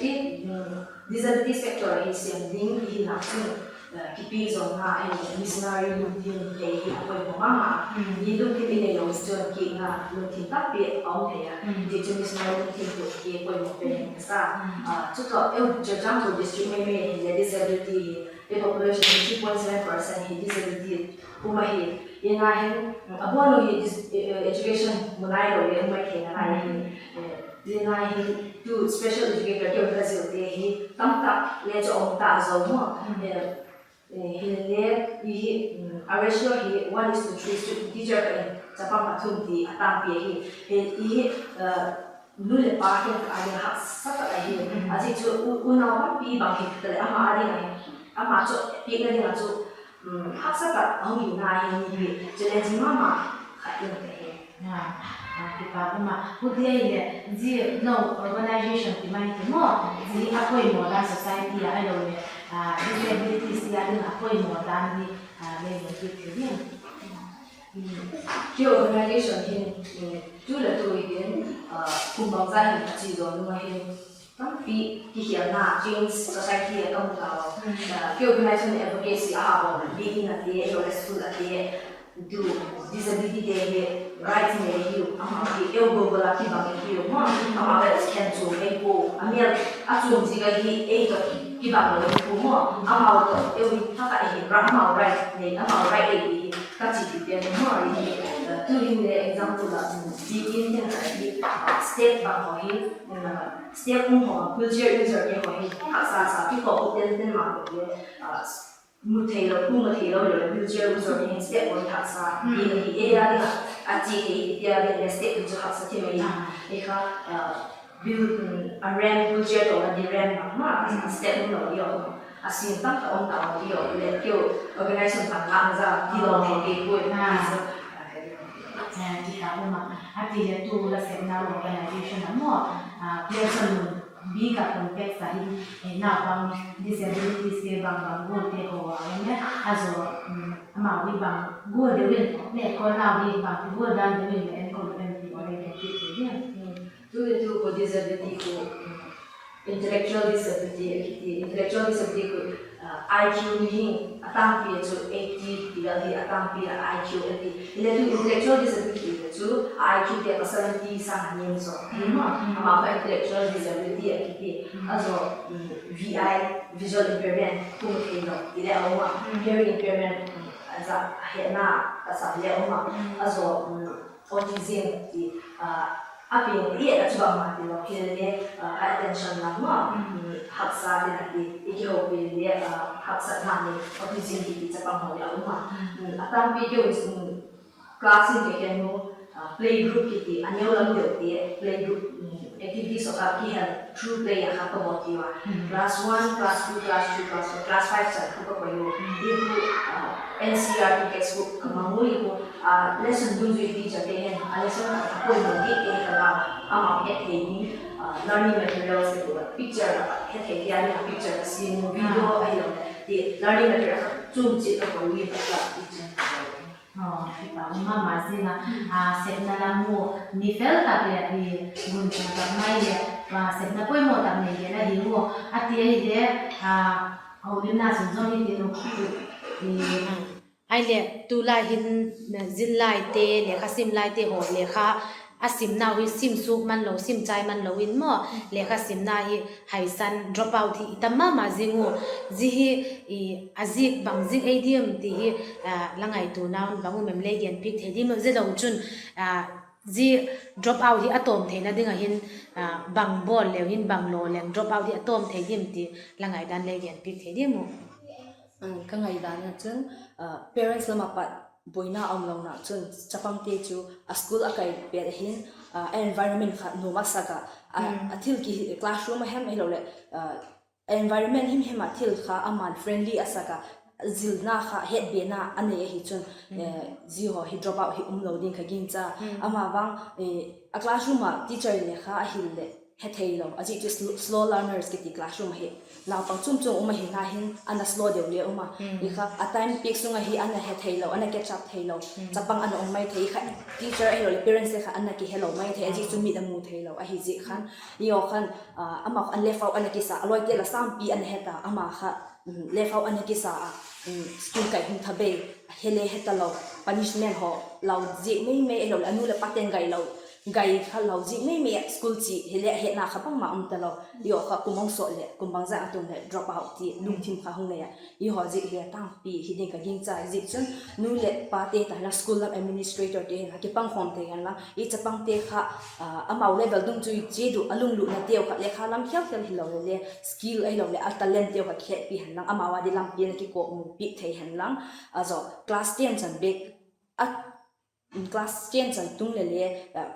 disabilities factor is yang ding di langsung kipi zong ha missionary mungkin kayak apa yang mama hidup kita ini yang sejauh kita mungkin tapi orang ya di jenis missionary mungkin tu kayak apa yang pengen sa juga jajang tu district ini disability population 3.7% disability umai yang lain apa lo education mulai lo yang umai kena lain dingah tu special educator dia Brazil dia hi tamtak le jo ông ta zo mo hi le hi arrange hi 1:3 teacher kan Jepang pathum di atang pi hi nu le pa ke ada hak sat hi aji jo unaw pi bang hi tele ama ari nai ama jo pi ke ni jo hak sat ang yu nai ni challenge mama khatin ke kipak ma hudia ile ji no organization ti mai ti mo ji akoi mo da society ya alo le disabilities ya din akoi mo da ni le mo ti ti ki organization hin tu le tu yin kumbang za hin ji zo no hin tam pi ki hia na change society ya kam ta ki organization advocacy a bo bi na ti e lo school a ti do disability day right ne hiu ama ki eu go la ki ba hiu mo ama ba scan to e ko amia atu ji ga hi e to ki ba lo ko mo ama to eu ta ka hi ra ma right ne ama right e ka chi ti de mo ri tu in the example la begin ne ha step ba ho hi step ho wheelchair user ke ho hi ha sa ki ko den ma ko một thầy lo rồi wheelchair user ni step one thak sa ni ni area ni achi ni dia ni step user thak sa themai ekha build a ramp wheelchair to the ramp ma step no yo asin tak on ta yo le kyo organization tak la za ki lo he ke ko kita uma hati tu la seminar organization mo person bigger context ahi na bang disabilities ke bang goal te ko ya azo ama wi bang goal de win ne ko na wi bang goal dan de win en ko en ti ore ke ti ya tu ko disability ko intellectual disability ko IQ ni atang pi chu 80 dia hi atang pi IQ ati ile tu intellectual disability chu IQ te ka 70 sang nim so ma ama ba intellectual disability ati azo VI visual impairment tu ke no ile awa hearing impairment aza hena asa ile awa azo autism ti api dia ka chuba ma ti lo kile attention la ma haksa de ati ikho pe dia haksa ma ni autism ti cha pa ho ya ma atam pi ke class in ke no play group ki ti anyo la de ti play group activities of ki ha through play ya ha ko ti wa class 1 class 2 class 3 class 4 class 5 sa ko ko yo iku NCERT textbook kamanguli ko lesson dun ju teacher te hen lesson ko mo di ke kala ama ke te ni learning materials ko picture ke te ya ni picture scene video ai lo di learning material zoom chi ko wi ka teacher kita mama sina setna lamu ni fel ta le di gun ta mai le setna poi mo ta ne le di mo ati ai de aulina sung ni no ai le tu la hin zin lai te le kha sim lai te ho le kha asim na wi sim su man lo sim chai man lo in mo le kha sim na hi haisan drop out hi tamma ma zingu ji hi azik bang zik adium ti hi langai tu naun bangu mem le gen pik thedi mo ze lo chun ji drop out hi atom theina dinga hin bang bol le hin bang lo leng drop out hi atom thedim ti langai dan le gen pik thedi mo kangai dan chun parents lama pat boina amlo na chun chapang te chu a school akai pe hin environment kha no masaga athil ki classroom hem elo le environment him hema thil kha aman friendly asaga zilna kha het be na ane hi chun ji ho hi drop out hi umlo din kha gin cha ama bang a classroom ma teacher le kha a hil le he thailo aji just slow learners ki classroom he na pang chum chum uma hi na hin ana slow de le uma i kha a time pick sunga hi ana he thailo ana catch up thailo chapang ana umai thei kha teacher hi le parents le kha ana ki hello mai thei aji chu mi da mu thailo a hi ji khan yo khan ama an left out ana ki sa aloi te la sam pi ana heta ama kha left out ana ki sa school kai hun thabe hele hetalo punishment ho law ji mai mai elo anu le paten gai lo gai kha law ji mai mai school chi hele he na kha pang ma talo yo kha kumong so le kumbang za atun le drop out ti lung thim kha hung le ya i ho ji le tang pi hi ding ka ging cha ji chun nu le pa te ta la school la administrator te ha ki pang khom te gan la I chapang te kha amau level dung chui che du alung lu na te kha le kha lam khial khial hi lo le skill ai lo le a talent te kha khe pi han lang amawa di lam pi na ki ko mu pi thei han lang azo class 10 chan bek at class 10 chan tung le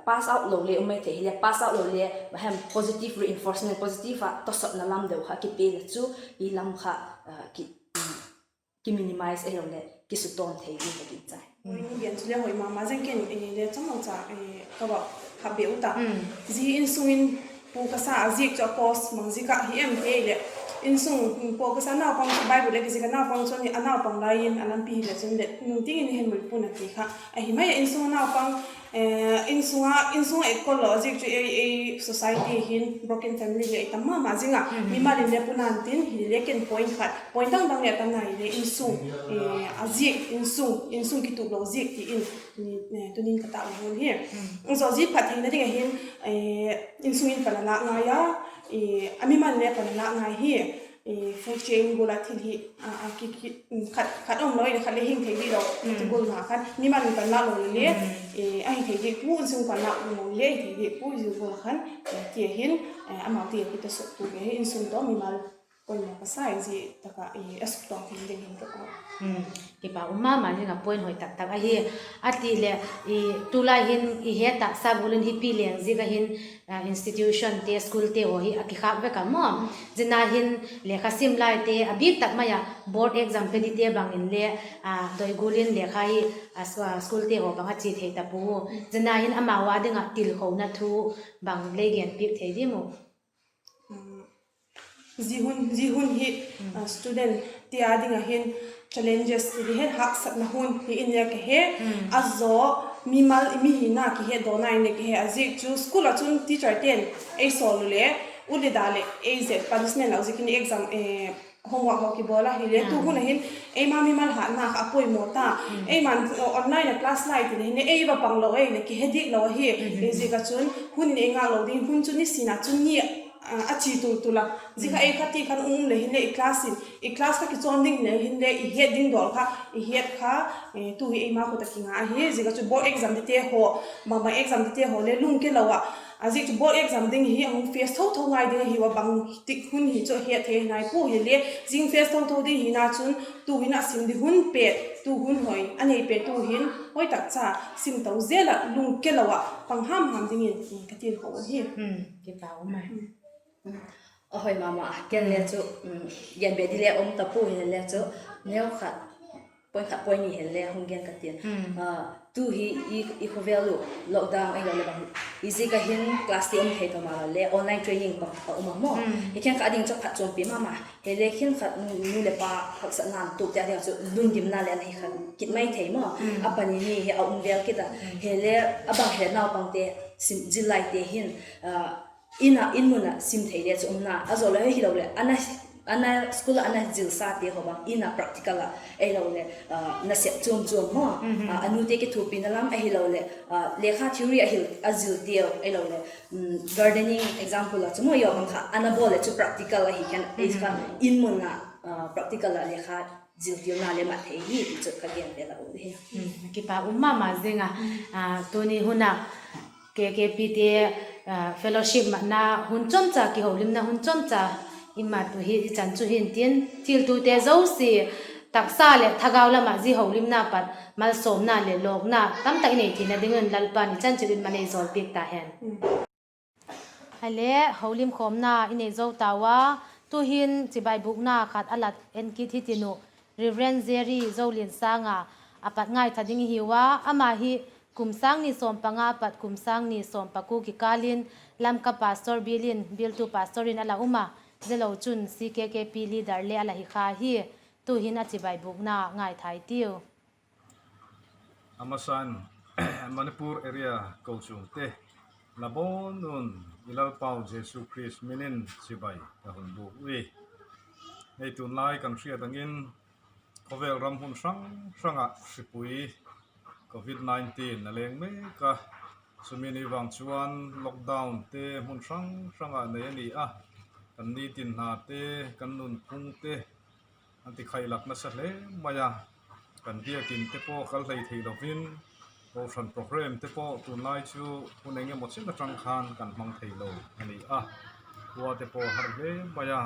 pass out lo le umai the le pass out lo le ham positive reinforcement positive to sot na lam de kha ki pe la chu I lam kha ki minimize ai lo le ki su ton thei ni ka ki chai ni bian chule hoi ma jeng ken le chamang cha ka ba ha be uta ji in sungin pu ka sa azik cho course mang ji ka hi em he le in sung po ka sa na pang bible le ki ka na pang chon ni ana pang lain anan pi le chen le ting in hen mul pu na ti kha a hi mai in sung na pang in sunga ecologic ju a society hin broken family le tamma ma jinga mi ma le punan tin hi le ken point khat point dang dang le tan nai le in sung azik in sung ki tu logic ti in ni tunin ka ta hon here so ji phathai na ding hin in sung in panala nga ya ami man le panala nga hi food chain bola thil hi ki khat om loi khat le hing thei di lo ti bol ma khat mi man kan la lo le ai thei di pu sung kan la lo le thei di pu ju bol khan ti hin ama ti ki ta so tu ge in sung to mi mal poi ma ka sai ji ta ka asuk to hin ding hin to ki pa umma ma ni nga point hoi tak tak a hi ati le tulai hin I he ta sa bulin hi pi leng ji ga hin institution te school te ho hi aki khak ve ka mo jina hin le kha sim lai te abi tak ma ya board exam pe di te bang in le doi gulin le kha hi school te ho bang chi thei ta pu jina hin ama wa dinga til ho na thu bang le gen pik thei di mo Jihun hi student ti adinga hin challenges di he hak sat na hun hi in ya ke he azo mi hi na ki he do na in ke he azik chu school a chun teacher ten ei sol le uli dale AZ punishment lau zikin exam homework ho ki bola hi le tu huna hin e mami mal ha na ka poi mota e man online class light ni ne e ba pang lo e ne ki hedik lo hi e ji ka chun hun ne nga lo din hun chun ni sina chun ni achi tu la zika e khati khan le hin le class ka ki chonding le hin le i heading dol kha i head kha tu hi e ma ko ta ki nga hi zika chu board exam te ho mama exam te ho le lung ke lawa azik chu board exam ding hi ang face tho ngai ding hi wa bang tik hun hi chu he the nai pu hi le jing face tho ding hi na chun tu hi na sim di hun pe tu hun hoi anei pe tu hin hoi tak cha sim to zela lung ke lawa pang ham ding in ka tin ho hi ki pa mai hoi mama ken le chu yan be di le om ta pu he le chu neu khat poi ni he le hong gen ka tin tu hi i khovel lockdown ai le bang easy ka hin class ti om he to ma le online training pa mo i ken ka ding chu phachuam pi mama he le khin khat nu le pa phak sa nan tu ta dia chu lung gim na le nei khan kit mai thei mo apani ni he a vel kita he le abang he naw pang te sim jilai te hin inmuna sim thei le chu na azole hi lo le ana school ana jil sa te ho bang ina practical ai lo le na se chum mo anu te ke thupi na lam ai lo le lekha theory azil te ai lo le gardening example la chumo yo bang kha ana bole chu practical hi kan is ka inmuna practical la lekha jil te na le ma thei hi chu ka gen le la o he ki pa umma ma zinga tuni huna KKP te fellowship na hun chom cha ki holim na hun chom cha ima tu hi chan chu hin tin thil tu te zo si taksa le thagaw lama ji holim na pat mal som na le lok na tam tak nei thina dingun lalpa ni chan churin mane zol pik ta hen ale holim khom na ine zo tawa tu hin chibai buk na khat alat en ki thi tinu reverend zeri zolin sanga apat ngai thading hiwa ama hi kumsang ni som panga pat kumsang ni som paku ki kalin lamka pastor bilin bil tu pastorin ala uma zelo chun CKKP leader le ala hi kha hi tu hin a chibai buk na ngai thai tiu Amasan Manipur area coaching te labon nun ilal pau Jesus Christ minin chibai ta hun bu wi nei tun lai kan ria dangin kovel ram hun sanga sipui COVID-19 na leng me ka sumini wang chuan lockdown te hun sanga nei ani a kan ni tin na te kan nun phung te anti khailak na sa hle maya kan dia tin te po kal hlei thei lovin ocean program te po tun lai chu hunenge mo chin atang khan kan mang thei lo ani a tua te po har hle maya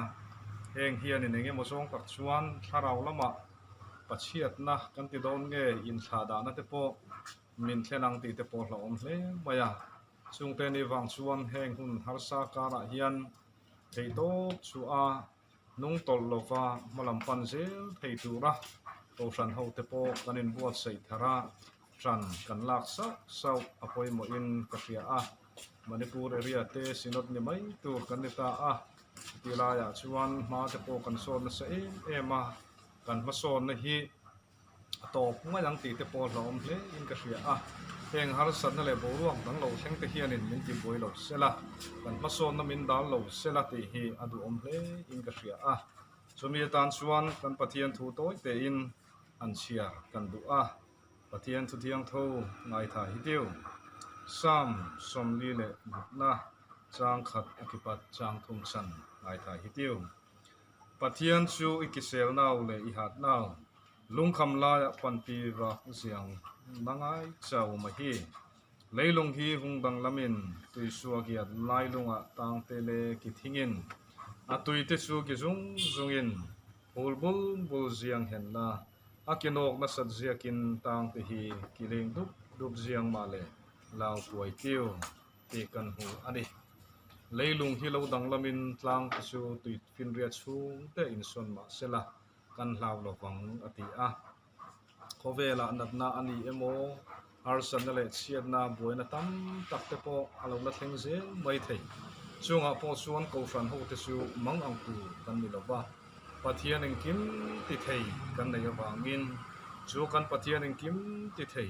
heng hian inenge mo song tak chuan tharau lama pachiat na kan ti don nge in tha da na te po min thlenang ti te po hlo om hle maya chung te ni wang chuan heng hun har sa kara hian thei to chu a nung tol lova malam pan zel thei tura to san ho te po kanin buat sei thara tran kan lak sa sau apoi mo in kasia a Manipur area te sinot ni mai tur kan ta a tilaya chuan ma te po kan son na se ema kan ma son na hi top ngang ti te po lom hle in kasia a heng har san na le bo ruang dang lo theng te hian in min ti boi lo sela kan ma son na min dal lo sela ti hi adu om hle in kasia a chumi tan chuan kan pathian thu toi te in an chia kan du a pathian thu thiang tho ngai tha hi tiu sam som li le na chang khat akipat chang thum san ngai tha hi tiu pathian chu ikisel naw le I hat naw lungkham la pan pi wa siang nangai chau ma hi leilung hi hungdang lamin tui suagiat lai lunga tang te le ki thingin atui te chu ki zungin bulbul bul ziang hen na akinok na sat ziakin tang te hi kileng dup ziang ma le lau puai tiu ti kan hu ani leilung hi lo dang lamin tlang chu tui fin ria chu te in son ma sela kan hlaw lo wang ati a khovela natna ani emo arsan le chiat na boina tam tak te po alo la thleng zel mai thei chunga po chuan ko fran ho te chu mang ang tu kan ni lova pathian eng kim ti thei kan nei awangin chu kan pathian eng kim ti thei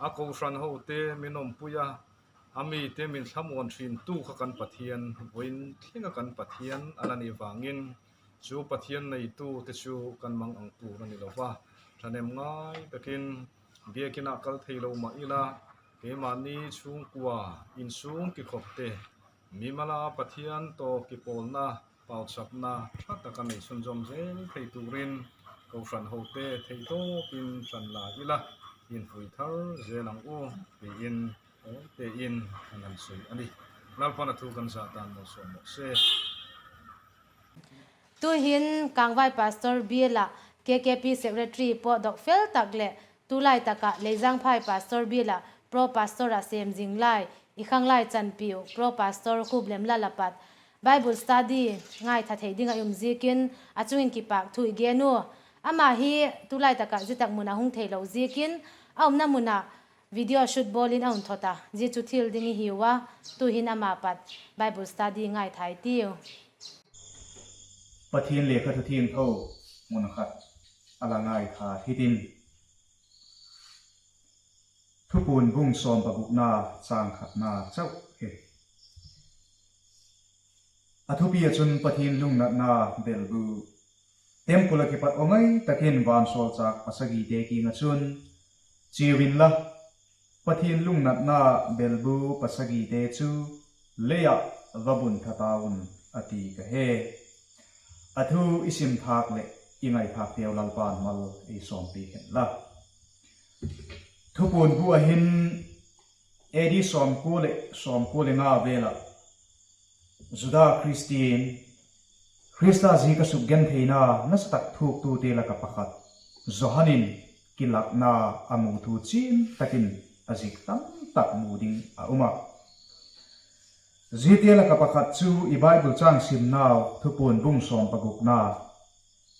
a ko fran ho te minom puya ami te min thamon thin tu kha kan pathian voin thlinga kan pathian anani wangin chu pathian nei tu te chu kan mang ang tu ani lova thanem ngai takin biakina kal theilo ma ila ke mani chung kwa in sung ki khopte mimala pathian to ki polna pau chapna thata kan nei sunjom zel thei turin ko fran hote thei to pin tran la ila in phui thar zelang u pe in te in anan sui ani lalpana thu kan sa tan mo so mo se tu hin Kangvai Pastor Bial KKP Secretary po dok fel takle tu lai taka lejang phai Pastor Bial Pro Pastor Asem Jinglai I Khanglai Chanpiu Pro Pastor Khublem Lalapat Bible Study ngai tha thei dinga zikin achungin kipak thui genu ama hi tu lai taka zitak muna hung thei lo zikin aumna muna video shoot bolin aun thota ji chu thil dingi hiwa tu hin ama pat Bible Study ngai thai tiu Pathian lekha thathin tho mun khat alangai tha hitin thupun bung som pabuk na chang khat na chau he athupi achun pathian lung na na belbu tempula ki pat ongai takin van sol chak pasagi te ki ngachun chiwin la pathian lung na na belbu pasagi te chu leya vabun thataun ati ka he athu isim thak le ingai thak teu lalpan mal I som pi khen la thupun bu ahin edi som ko le nga vela Juda Christian Krista ji ka suggen theina nastak thuk tu te la ka pakhat zohanin kilak na amu thu chin takin azik tam tak muding a uma Zitiala kapakhat chu I Bible chang sim naw thupun bung som paguk na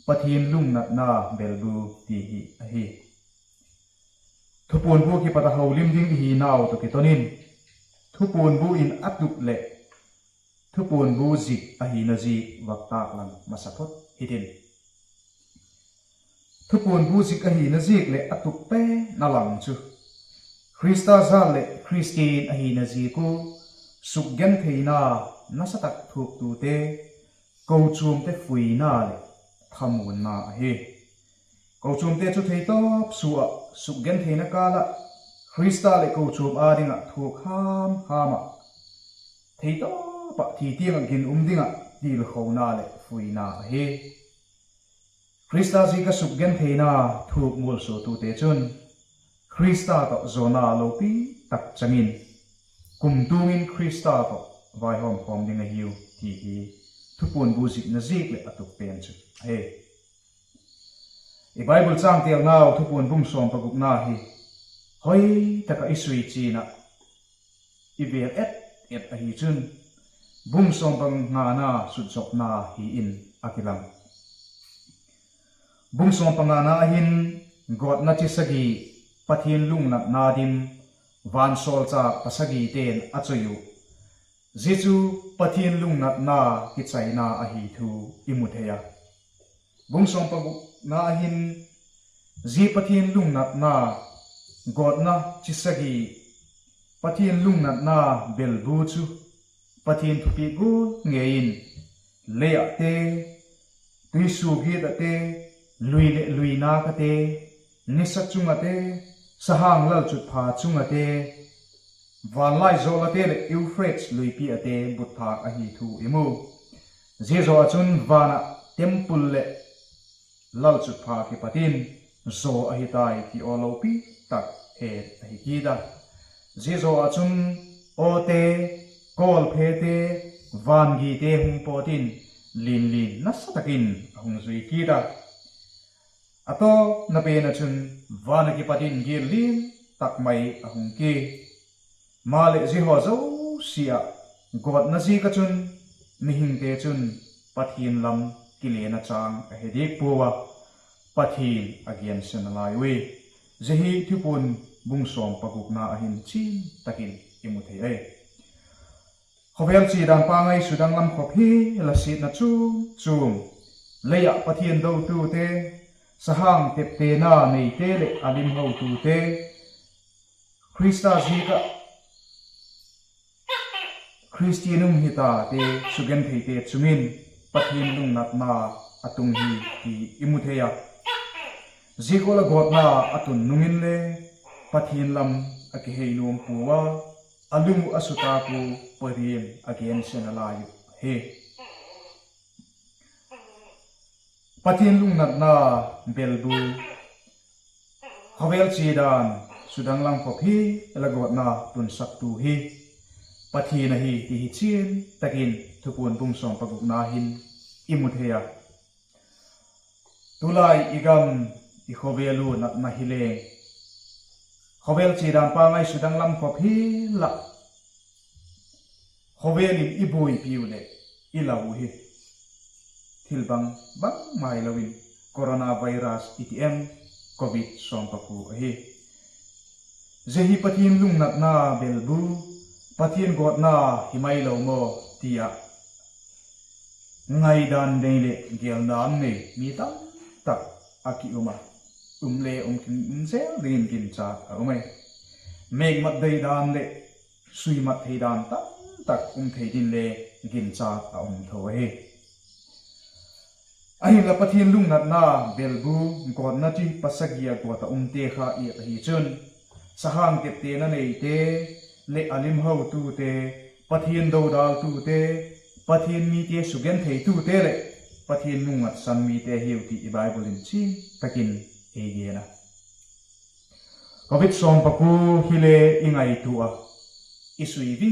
pathin lung na na belbu ti hi a hi thupun bu ki pata holim ding hi naw to kitonin thupun bu in atuk le thupun bu zik a hi na ji waktak lang masathot hitin thupun bu zik a hi na zik le atuk pe na lang chu Krista zal le Christine a hi na ji ku suggen theina nasatak thuk tu te kochum te fuina le thamun na he kochum te chu thei top suwa suggen theina kala Krista le kochum adinga thuk ham hama thei to pa thi tiang gin dinga dil khona le fuina he Krista ji ka suggen theina thuk mul so tu te chun Krista to zona lopi tak changin kumtungin Krista to vai hom khom dinga hiu ti hi thupun buzik na zik le atuk pen chu he I Bible chang tel naw thupun bung som paguk na hi hoi taka isui chi na I vel et a hi chun bung som pang nga na sut sok na hi in akilam bung som pang nga na hin god na chi sagi pathin lung na nadim van sol cha pasagi ten achoyu jichu pathin lung nat na ki chaina a hi thu imutheya bungsong pagu na hin ji pathin lung nat na god na chisagi pathin lung nat na belbu chu pathin thupi gu ngein leya te tuisu gi da te lui na ka te nisachunga te sahang lal chut pha chunga te van lai zola te le Euphrates lui pi ate butha a hi thu imu jezo achun vana temple le lal chut pha ki patin zo a hi tai ki olopi tak he a hi kida jezo achun ote kol phe te van gi te hung potin lin nasatakin hung zui kida ato napena chun vana ki patin gilin takmai ahung ki male ji ho zo sia god na ji ka chun mihing te chun pathin lam kilena chang a hedik puwa pathin again senalai we jehi thupun bungsom paguk na ahin chin takin imuthei ai khovel chi dang pangai sudang lam khop hi la sit na chum leya pathin do tu te sahang tep te na nei te le alim ho tu te Krista ji ka Christianum hita te sugen thei te chungin Pathian lung nat na atung hi ti imutheya zikola gotna atun nungin le Pathian lam akihei nuam puwa alumu asuta ku pariem again senalayu he Pathian lung nat na belbu Havel chidan sudang lang kopi elagot na tun saktu hi Pathian hi ti hi chin takin thupun bungsong paguk nahin imutheya tulai igam i khovelu nat na hileng khovel chidan pa ngai sudang lam kopi la khovelin ibui piule ilau hi thilbang bang mai lawin coronavirus itm covid sompaku hi zehi Pathian lung nat na belbu Pathian got na himai lo mo tia ngai dan deile gel nam ne mi tam tak aki uma le kin se rin kin cha umai meg mat dei dan le sui mat thei dan tak thei din le gin cha tho he ai la Pathian lung nat na belbu got na chi pasagia got te kha i hi chun sahang te te na nei te le alim ho tu te Pathian do dal tu te Pathian mi te sugen thei tu te le Pathian nungat san mi te hiu ti i Bible in chi takin egena covid som paku hile ingai tua isui vi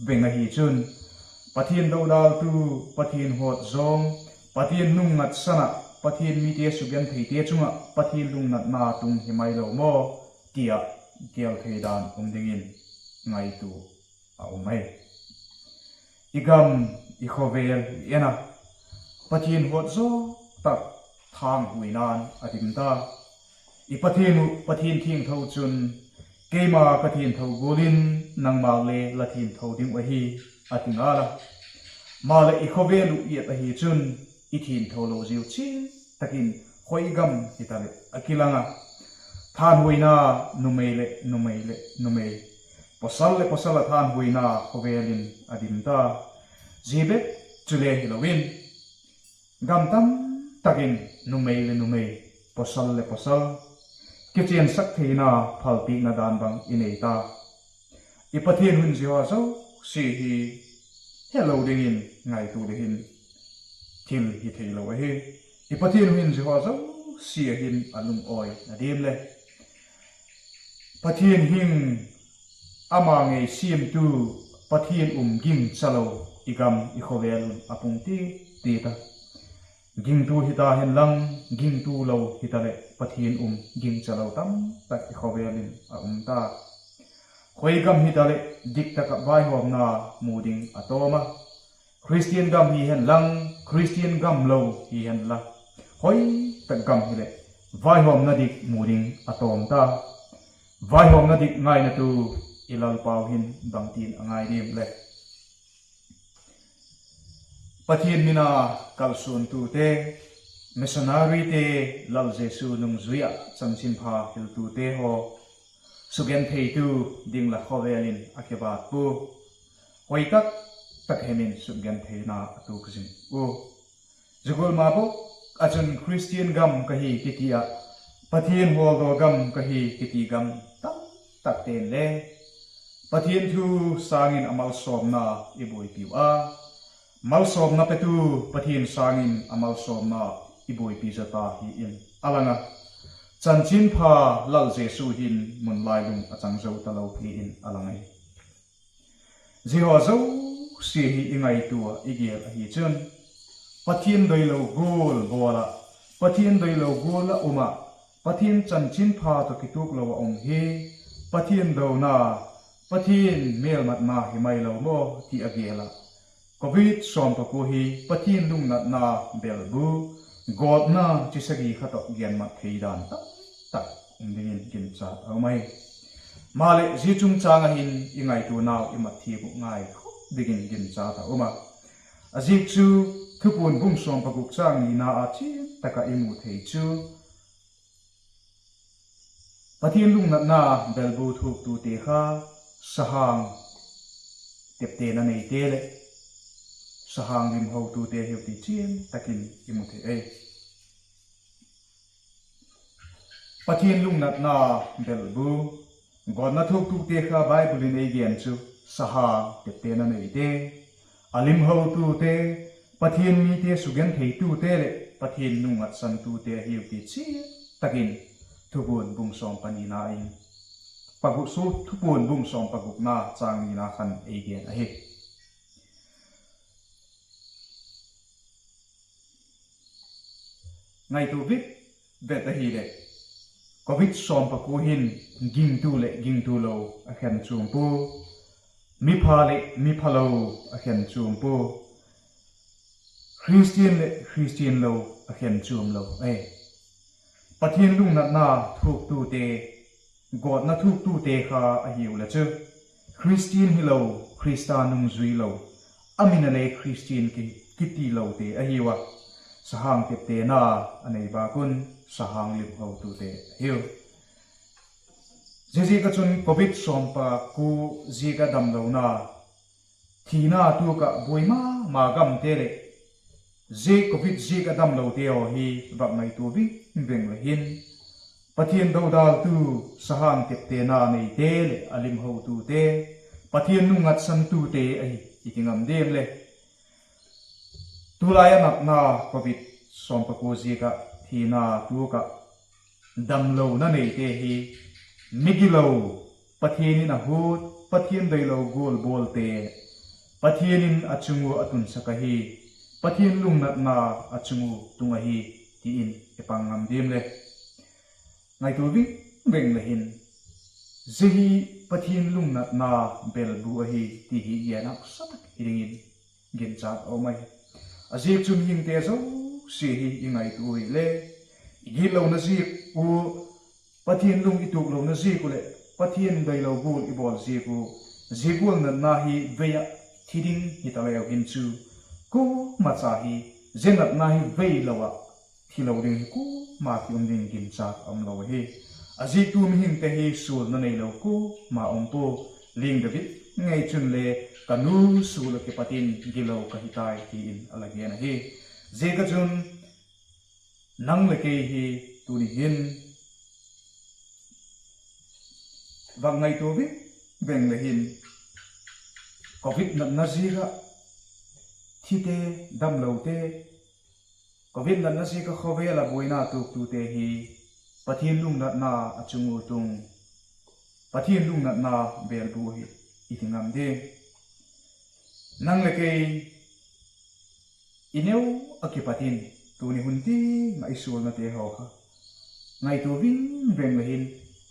venga hi chun Pathian do dal tu Pathian hot zong Pathian nungat sana Pathian mi te sugen thei te chunga Pathian lungnat na tung himai lo mo tia gel thei dan dingin ngai tu mai igam i khovel ena Pathian hot zo tak thang huinan adimta i Pathian thing tho chun keima Pathian tho golin nang magle lathin tho ding wahi atingala mala i khovelu i hi chun i thin tho lo jiu chi takin hoigam hitale akilanga than huina numei posal than huina khovelin adimta jibe chule hilowin gamtam takin numei posal kitchen sak theina phalti na dan bang ineita i Pathian hun jiwa so si hi hello dingin ngai tu dehin til hi theilo he i Pathian hun jiwa so si hin alum oi na dim le Pathian hing ama ngei sim tu Pathian ging chalo igam i khovel apung ti ta ging tu hita hen lang ging tu lo hitale Pathian ging chalo tam tak i khovelin ta khoigam hitale dikta ka vai hom na muding atoma Christian gam hi hen lang Christian gam lo hi hen la hoi tak gam hile vai hom na dik muding atom ta vai hom na dik ngai na tu ilal pau hin dang tin angai dim le Pathian mina kalsun tu te missionary te lal Jesu nung zuya chamsin pha hil tu te ho sugen thei tu ding la khovelin akibat pu hoitak tak hemin sugen thei na atu kjin u jugul ma bo achun Christian gam kahi kitia Pathian hol do gam kahi kiti gam tak ten le Pathian thu sangin amal som na iboi piu a mal som na petu Pathian sangin amal som na iboi pi jata hi in alanga chanchin pha lal Jesu hin mun lai lung achang zo talo hi in alangai jiho zo si hi ingai tua igel hi chun Pathian doilo gol bola Pathian doilo gola uma Pathian chanchin pha to kituk lo hi Pathian do na Pathian mel mat na himai lo mo ti agela covid som pa ko hi Pathian lung nat na belbu god na chisagi khato gian mat theidan tak dingin kin cha amai male ji chung changa hin ingai tu naw imat thi bu ngai digin gin cha ta uma ajik chu thupun bum som pa guk chang ni na a chi taka imu thei chu Pathian lung nat na belbu thuk tu te kha sahang tiếp tế na nei te le sahang lim ho tu te hiu ti chiam takin imu the e Pathian lung nat na bel bu god na thuk tu te kha bible in ei gen chu saha tiếp tế na nei te alim ho tu te Pathian mi te sugen thei tu te le Pathian lung at san tu te hiu ti chiam takin thubun bung som panina in pagu su thupun bung som paguk na chang ni na khan ei gen a he ngai tu vit vet a hi le covid som paku hin ging tu lo a khen chung pu mi pha le mi pha lo a khen chung pu Christian lo a khen chung lo Pathian lung na thuk tu te God na thuk tu te kha a hiu la chu Christian hi lo Christa nung zui lo amina le Christian ki kiti lo te a hiwa sahang tep te na anei ba kun sahang lim ho tu te hiu jeji ka chun covid som pa ku ji ka dam lo na thina tu ka boima ma gam te le je covid ji ka dam lo te o hi bak mai tu vi veng la hin Pathian do dal tu sahang tep te na nei te le alim ho tu te Pathian nungat san tu te ai itingam dem le tulaya nap na covid som pa ko ji ka thina tu ka dam lo na nei te hi migilo Pathian in a hut Pathian dei lo gol bol te Pathian in achungu atun sakahi Pathian lung nat na achungu tungahi ti in epangam dem le ngai tu vi veng la hin zehi Pathian lung nat na bel bu a hi ti hi ya nak satak hiringin gen chat o mai azek chun hing te zo si hi ingai tu ri le gi lo na zi u Pathian lung ituk lo na zi ku le Pathian dai lo bul i bol zi ku zigul na hi veya thiding hi ta le hin chu ku ma cha hi zenat na hi vei lawa thilo ding ku ma kyum ding gin chat am lo hi azi tu mi hing te hi sul na nei lo ku ma om po ling david ngai chun le kanu sul ke patin gilo ka hitai ti in alage na hi je ka chun nang le ke hi tu ni hin wang ngai tu vi veng le hin covid na zira thi te dam lo te covid na si ka khove la boina tu te hi Pathian lung na achungu tung Pathian lung na bel bu hi itingam de nang le ke ineu akipatin tu ni hunti mai sul na te ho kha ngai tu vin veng le hin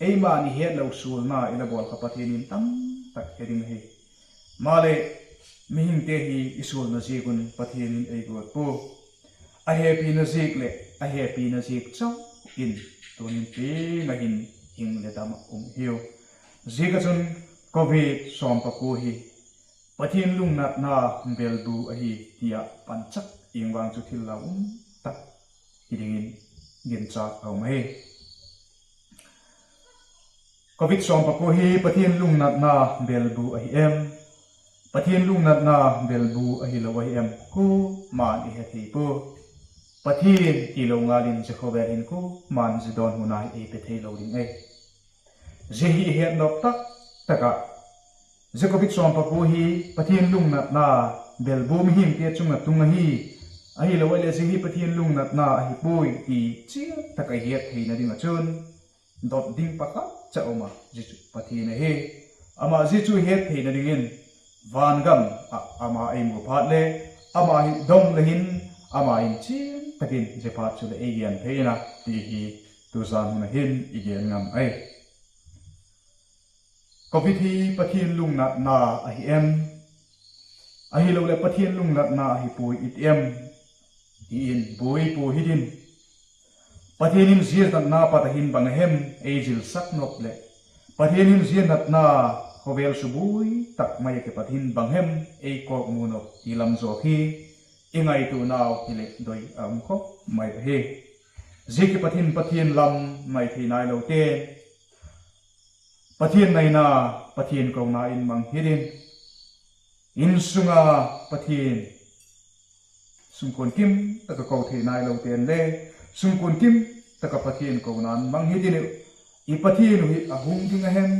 ei ma ni het lo sul na ila bol kha Pathian in tam tak heading hi male mi hing te hi isul na ziakun Pathian in ei god po a happy na zik le a happy na zik chau in tunin pi na hin hing le dam hiu zika chun covid som pa ko hi Pathian lung nat na bel bu a hi tia panchak ingwang chu thil la tak hidingin gen chat au mai covid som pa ko hi Pathian lung nat na bel bu a hi em Pathian lung nat na bel bu a hi lo a hi em ku man i he thi po Pathian ti lo ngalin je khover in ku man ji don hunai e pe thei lo ding ai je hi he nok tak taka je ko bit som pa ko hi Pathian lung nat na bel bu mi him te chung na tung hi a hi lo le je hi Pathian lung nat na a hi poi ti chi taka he thei na ding a chun dot ding pa ka cha oma ji chu Pathian he ama ji chu he thei na ding in van gam ama ai mu phat le ama hi dong le hin ama in chi takin je pat chu le agian theina ti hi tu zan na hin igen ngam ai covid hi Pathian lung na a hi em a hi lo le Pathian lung na a hi poi it em ti in boi po hidin Pathian in zir na patahin bang hem agil sak nok le Pathian in zir na khovel subui tak mai ke pathin bang hem e ko munok tilam zo khi ingai tu naw hile doi kho mai he ziki pathin lam mai thi nai lo te pathian nai na pathian ko na in mang hirin in sunga Pathian sungkon kim taka kau thei nai lo ten le sungkon kim taka Pathian ko nan mang hi din I Pathian hi ahung ding a hem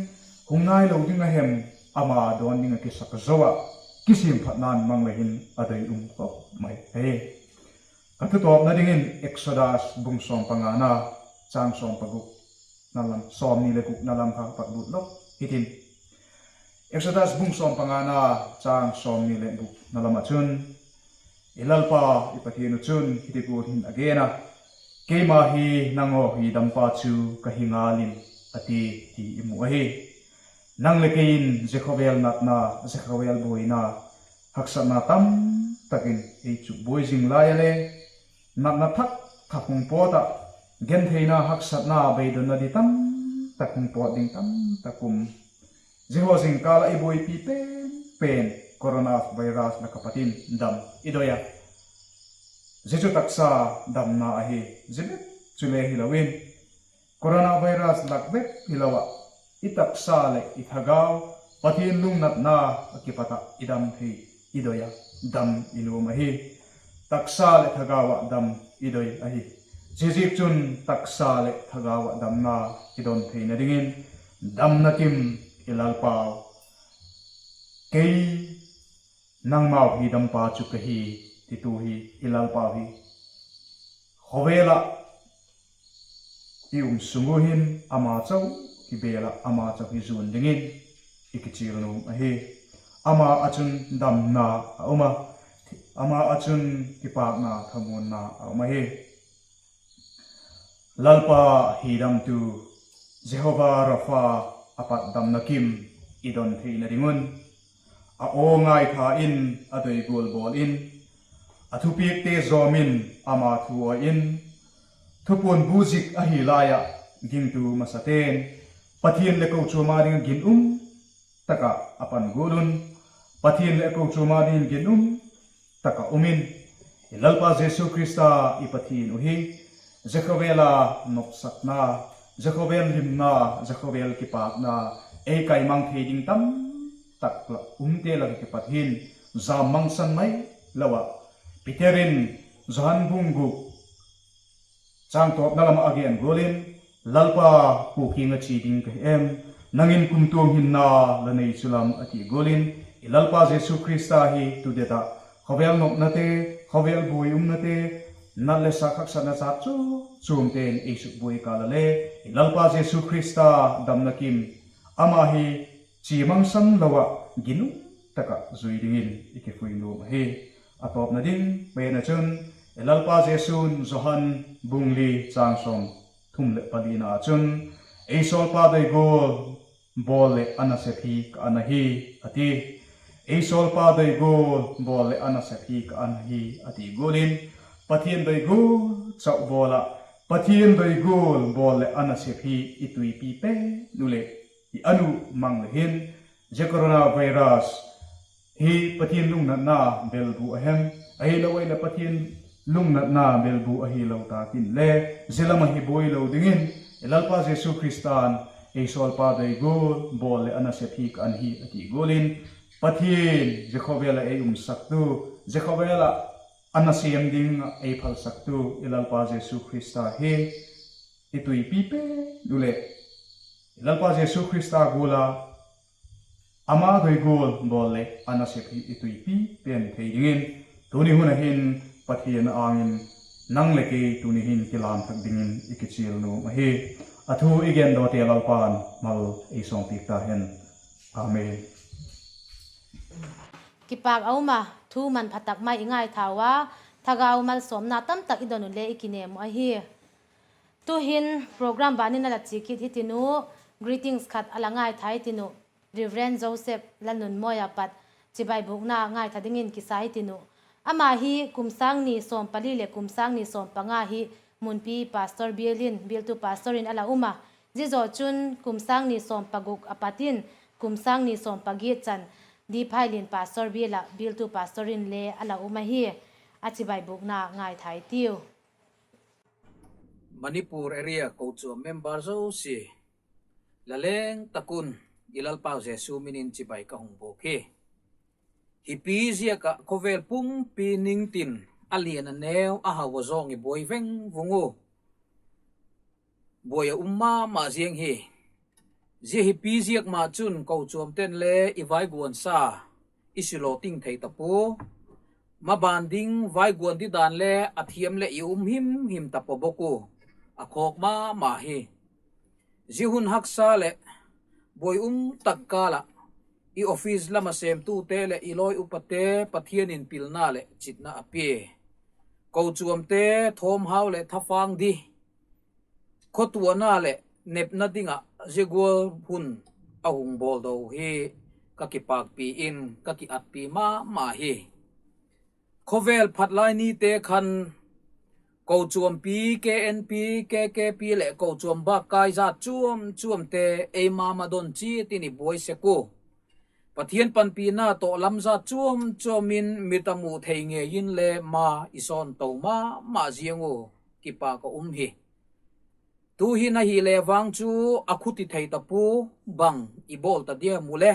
hung nai lo ding a hem ama don ding a ki sak zowa kisim phat nan mang le hin adai ko mai he atu top na ding in Exodus bung som pangana chang som paguk nalam som ni le kuk nalam kha pak but lok hitin Exodus bung som pangana chang som ni le buk nalam achun ilalpa I Pathian chun hitiku hin agena keima hi nango hi dampa chu kahingalin ati ti imu ahi nang lekein Jehobel natna Jehobel boina haksana tam takin e chu boijing layale natna thak thakung pota gen theina haksatna beidona di tam takung pot ding tam takum Jehosing kala I boi pi pen corona virus na kapatin dam idoya Jeju taksa damna ahi jibet chule hilawin coronavirus lakbet hilawa itaksa le ithagaw Pathian lungnat na akipata idam thi idoya dam ilum ahi taksa le thagawa dam idoy ahi jijik chun taksa le thagawa dam na idon thi na dingin dam na kim ilalpaw kei nangmaw hi dampa chu kahi tituhi ilalpaw hi howela sunguhin ama chaw ibela ama chaw hi zun dingin ikichirnu ahi ama achun damna ama achun kipak na thamun na hi lalpa hidam tu Jehovah Rafa apat damna kim idon thi na ringun a ongai tha in adoi gol bol in athupik te zomin ama thuo in thupun buzik ahilaya gintu masaten Pathian le ko chuma ding gin taka apan gulun Pathian le ko chuma ding gin taka umin ilalpa Jesu Krista I Pathian uhi Jehobela noksakna Jehobel limna Jehobel kipak na e kai mang theding tam takla te la ki Pathian za mangsan mai lawa piterin zahan bungu chang top nalam again golin lalpa puking a chiding ka em nangin kumtum hinna lanei sulam ati golin ilalpa Jesu Krista hi tu deta khovel nok nate khovel boyum nate nalle sakhak sana sa chu chumten isuk boy kalale ilalpa Jesu Krista damnakim amahi chimang san lawa ginu taka zuidingin ikifuino he atop na ding may na chun ilalpa Jesun zohan bungli changsom thumle palina chun eisol pa day gol bole anasepi ka anahi ati eisol pa day gol bole anasepi ka anahi ati golin Pathian day gol chaw bola Pathian day gol bole anasepi itui pipe nule I anu manglehin je coronavirus hi Pathian lungnat na belbu ahem ahi lawai la Pathian lungnat na belbu ahi law takin le zelama hi boy law dingin ilalpa Jesu Kristan e solpa day gol bole anasepi ka anhi ati golin Pathian Jehobela e saktu Jehobela anasiyam ding e phal saktu ilalpa Jesu Krista he itui pipe dule ilalpa Jesu Krista gula ama doi gol bole anasepi itui pi pen theidingin tuni hunahin Pathian angin nangleke tuni hin kilan thak dingin ikichil no mahi athu igen do te lalpan mal e song pikta hen amen kipak auma thu man phatak mai ingai thawa thagau mal somna tam tak idonu le ikine mo hi tu hin program banin ala chikit hitinu greetings khat alangai thai tinu Reverend Joseph lanun moya pat chibai bukna ngai thadingin kisai tinu ama hi kumsang ni som pali le kumsang ni som panga hi munpi pastor bialin biltu pastorin ala uma jizo chun kumsang ni som paguk apatin kumsang ni som pagi chan di phailin pastor biala biltu pastorin le ala uma hi achibai bukna ngai thai tiu Manipur area coach member zo si laleng takun ilalpaw Jesu minin chibai ka hungbo ke hi pi zia ka kovel pum pi ning tin alian aneu a hawa zong i boy veng vungu boya umma ma zieng hi zia hi pi ziak ma chun ko chuam ten le i vai guan sa isilo ting thei tapu ma banding vai guan di dan le athiam le i him tapo boku a khok ma hi zihun haksa le boy takkala i office lama sem tu te le i loi upate pathian in pilna le chitna api ko chuam te thom haw le thafang di khotuana le nepna dinga jegol hun ahung bol do hi ka kipak pi in ka ki at pi ma hi khovel phatlai ni te khan ko chuam pi KNP KKP le ko chuam ba kai za chuam te e ma don chi tini boy se ko Pathian pan pi na to lamza chuamin mitamu thei nge yin le ma ison to ma ziango kipa ko hi tu hi na hi le wang chu akhuti thei tapu bang i bol ta dia mule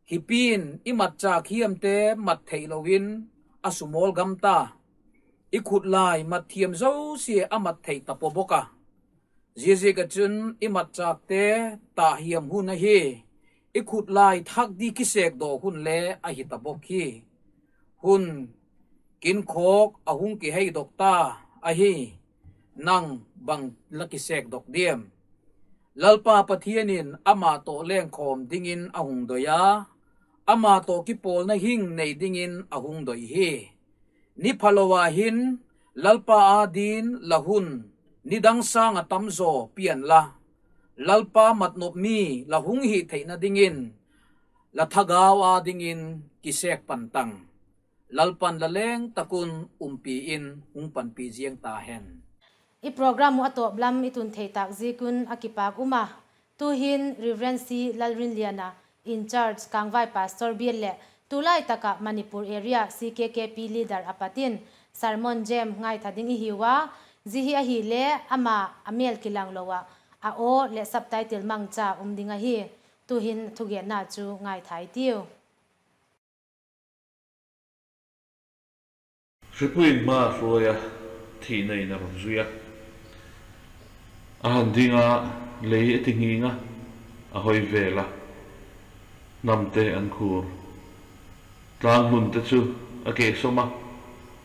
hi pin i mat cha khiam te mat thei lowin asumol gamta i khut lai mat thiam zo si amat thei tapo boka ji ka chun i mat chak te ta hiam hu na hi i khut lai thak di kisek do hun le a hi tabok hi hun kin khok ahung ki hei dokta a hi nang bang laki sek dok diem lalpa pathianin ama to leng khom dingin ahung doya ama to ki pol na hing nei dingin ahung doi hi ni phalowa hin lalpa adin lahun nidang sang atamzo pian la lalpa matnop mi lahung hi theina dingin la thagawa dingin kisek pantang lalpan laleng takun umpi in ungpan pi jiang ta hen I program mu ato blam itun thei tak ziakun akipak uma tu hin reverency lalrin liana in charge Kangvai Pastor Bial le tulai taka Manipur area CKKP leader apatin sermon jam ngai thading i hiwa zihi a hi le ama amel kilang lowa a o le subtitle mangcha umdinga hi tu hin thuge na chu ngai thai tiu Ripuin ma roya thi nei na ruya a handinga le tinginga a hoi vela namte an khur tlang mun te chu a ke soma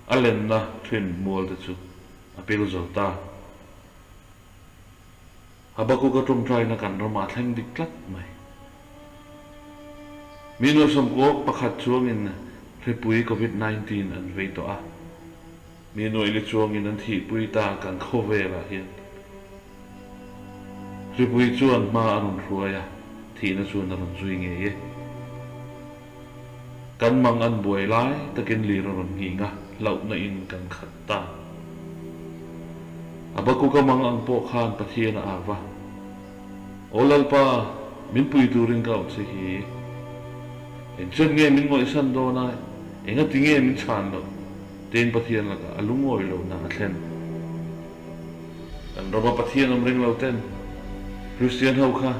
alen na twin mol te chu a pil zota habaku ka tum trai na kan roma thleng diklat mai mino som ko pakhat chuang in ripui COVID-19 an veito a mino ile chuang in an thi pui ta kan khovela hian ripui chuan ma anun ruaya thi na chuan an zui nge ye kan mang an buai lai takin li ron nginga lau na in kan khatta abaku ka mang ang po khan Pathian awa olal pa min pui turin ka chi hi en chen nge min ngoi san do na enga tinge min chan do ten Pathian la ka alungoi lo na thlen an roba Pathian ring lo ten Christian hau kha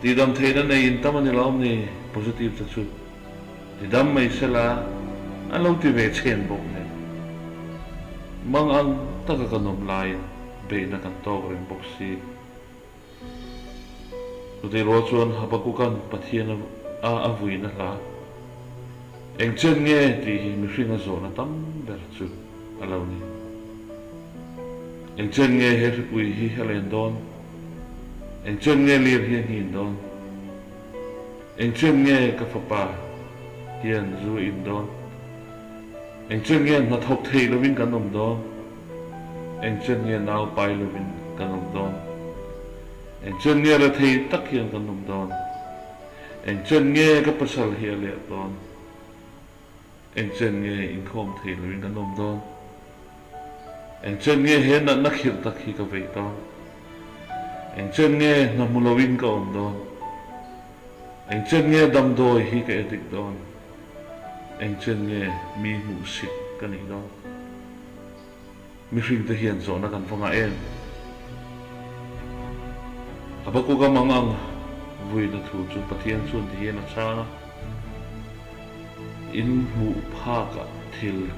ti dam theina nei in tamani laum ni positive ta chu ti dam mai sela an lo ti ve chen bok ne mang ang taka kanom lai be na kan to ring bok si tu de ro chuan habakukan Pathian a avui na la eng chen nge ti mi hringa zo na tam ber chu alo ni eng chen nge he pui hi helen don eng chen nge lir hian hin don eng chen nge ka fapa hian zu in don eng chen nge na thok thei lovin kan nom don eng chen nge nau pai lovin kan nom don eng chen nge la thei tak hian kan nom don eng chen nge ka pasal hi le don eng chen nge in khom thei lovin kan nom don eng chen nge he na khir tak hi ka vei don eng chen nge na mulawin ka om don eng chen nge dam doi hi ka edik don eng chen nge mi mu sik ka ni don mi hring te hian zo na kan fanga en abaku ka mangang vui na thu chu Pathian chun ti hian a changa in mu pha ka thil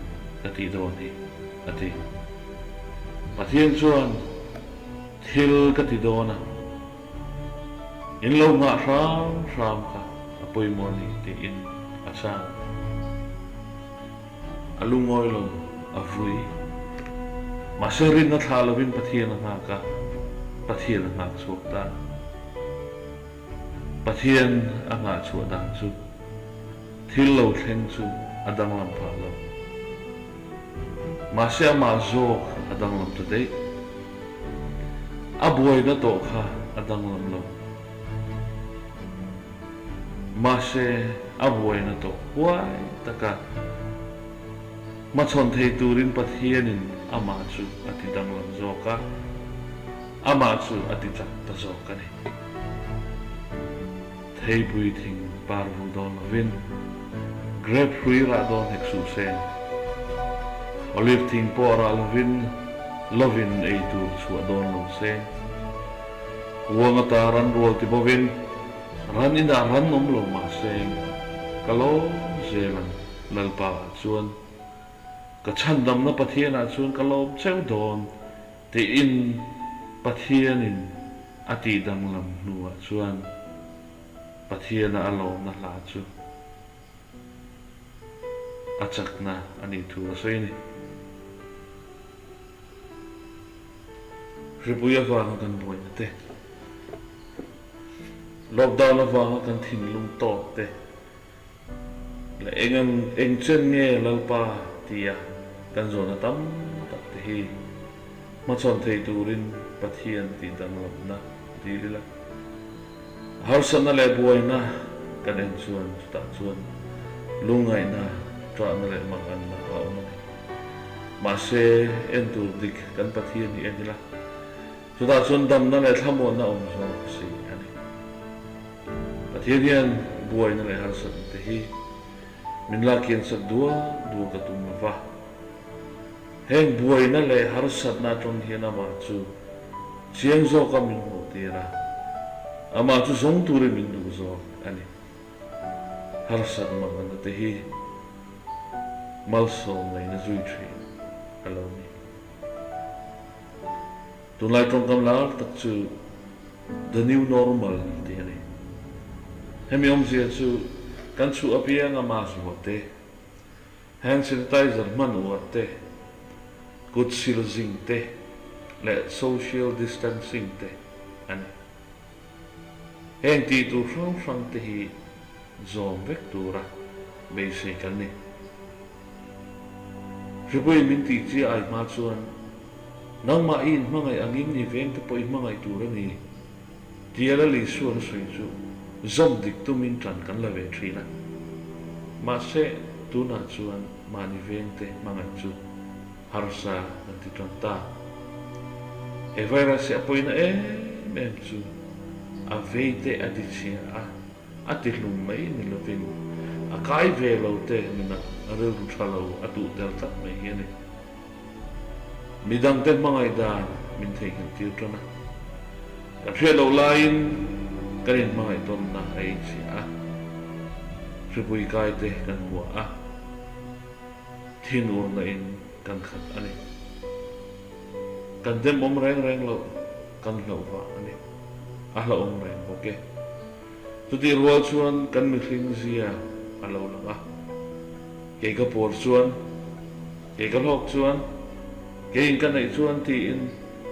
ka ti do ni ati Pathian chuan thil ka ti do na in lo nga ram ka apoi mo ni ti in acha alungoi lo avui maserin na thalovin Pathian nga ka Pathian nga chukta Pathian anga chu dan chu thil lo thleng chu adang lam pha lo ma se ma zo adang lam tu dei abuai na to kha adang lam lo ma se abuai na to huai taka ma chon thei turin Pathianin ama chu ati dang lam zo ka ama chu ati chak ta zo ka ni thei bui thing par vu don vin grep hrui ra don hek su sen olive thing por al vin lovin ei tu chu don lo sen wang ta ran rol ti bovin ran ina ran nom lo ma sen kalo zelan lalpa chuan ka chandam na Pathian a chuan kalo cheu don ti in Pathianin ati dang lam nuwa chuan Pathian alo na la chu achak na ani thu asoi ni ribuya wa kan boi na te lockdown wa kan thin lung to te la eng chen nge lalpa tia kan zo na tam tak te hi ma chon thei turin Pathian ti dang lam na ti lila harsan na le buai na kan en chuan ta chuan lungai na tra na le mangan na ka on ma se en tu dik kan Pathian ni en la chu ta chuan dam na le thamo na om so si ani Pathian buai na le harsan te hi min la kian sa dua ka tum na va heng buai na le harsan na tong hian ma chu chiang zo ka min ho tira ama chu zong tu re min du zo ani harsan ma na te hi mal so mai na zui thri alo ni tu lai tong kam la tak chu the new normal ti ani hemi om zia chu kan chu apia nga ma su te hand sanitizer man wa te good silazing te le social distancing te ani heng ti tu sang te hi zom vek tura be se kan ni riboi min ti chi ai ma chuan nang ma in mangai angin ni veng te poi mangai tura ni tiala li suan sui chu zom dik tu min tran kan la ve thina ma se tu na chuan ma ni veng te mangai chu harsa na ti tran ta e virus se poi na em chu a veite a dicia a ti lum mai ni lo vin a kai ve lo te ni na a re ru thalo a tu del ta mai hi ni midang te mangai da min thei kan ti trana a phre lo lain karin mangai ton na ai chi a ribui kai te kan hua a thin o na in kan khat ani kan dem om reng lo kan lo wa ani ahla om reng okay tu ti rual chuan kan mi hling zia alo langa ke ka por chuan ke ka lok chuan ke in kan nei chuan ti in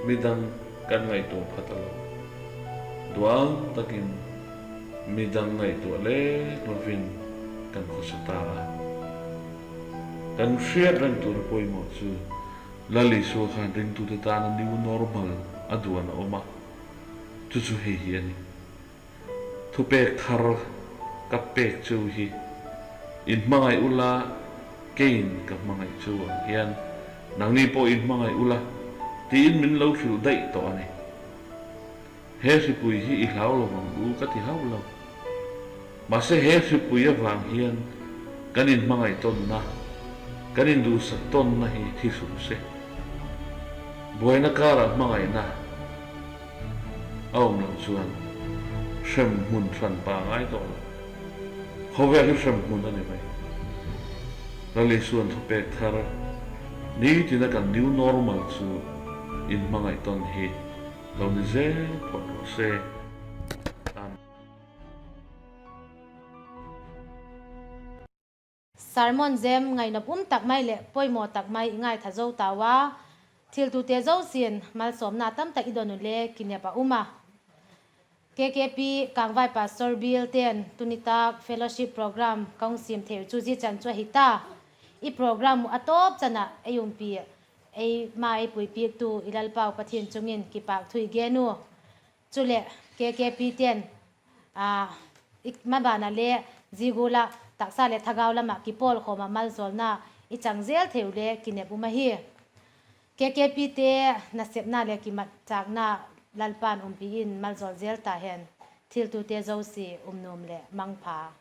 midang kan ngai to phatalo duang takin midang ngai to le lovin kan khosata kan share ran tur poi mo chu lali so khan ring tu ta na new normal aduana oma chu chu he hi ani thu pek thar ka pek chu hi in mangai ula kein ka mangai chu hian nang ni po in mangai ula tin min lo fiu dai to ani he si pui hi i hlau lo mong u ka ti hau lo ma se he si pui ya wang hian kanin mangai ton na kanin du sa ton na hi thi su se boina kara mangai na aum lo chuan shem mun tran pa ngai to ho ve hi shem mun ani mai เราเลยส่วนทเป็กทาร์นี่ที่นักการ new normal จูอินมังไอตอนฮีเราเนี่ยเจ้พอดเซสารมอนเจมไงนับตักไม่เละป่วยหมอตักไม่ง่ายถ้าเจ้าตาว่าทิลตูเตเจ้าเสียนมาสมนาตั้มตักอีดนุเล่กินเนี่ยปะมา KKP Kangvai Pastor Bial KKP Nitak Fellowship Program Kong Sim Theu Chuji Chan Chua Hita I program mu atop chana ayumpi ai mai pui pi tu ilal pau Pathian chungin kipak thui genu chule KKP mabana le zigula taksa le thagaw lama kipol khoma maljawl na I changzel theu le kinepuma hi KKP te na sepna le kimat chakna lalpan umpiin maljawl zel ta hen thil tu te zo si umnom le mangpha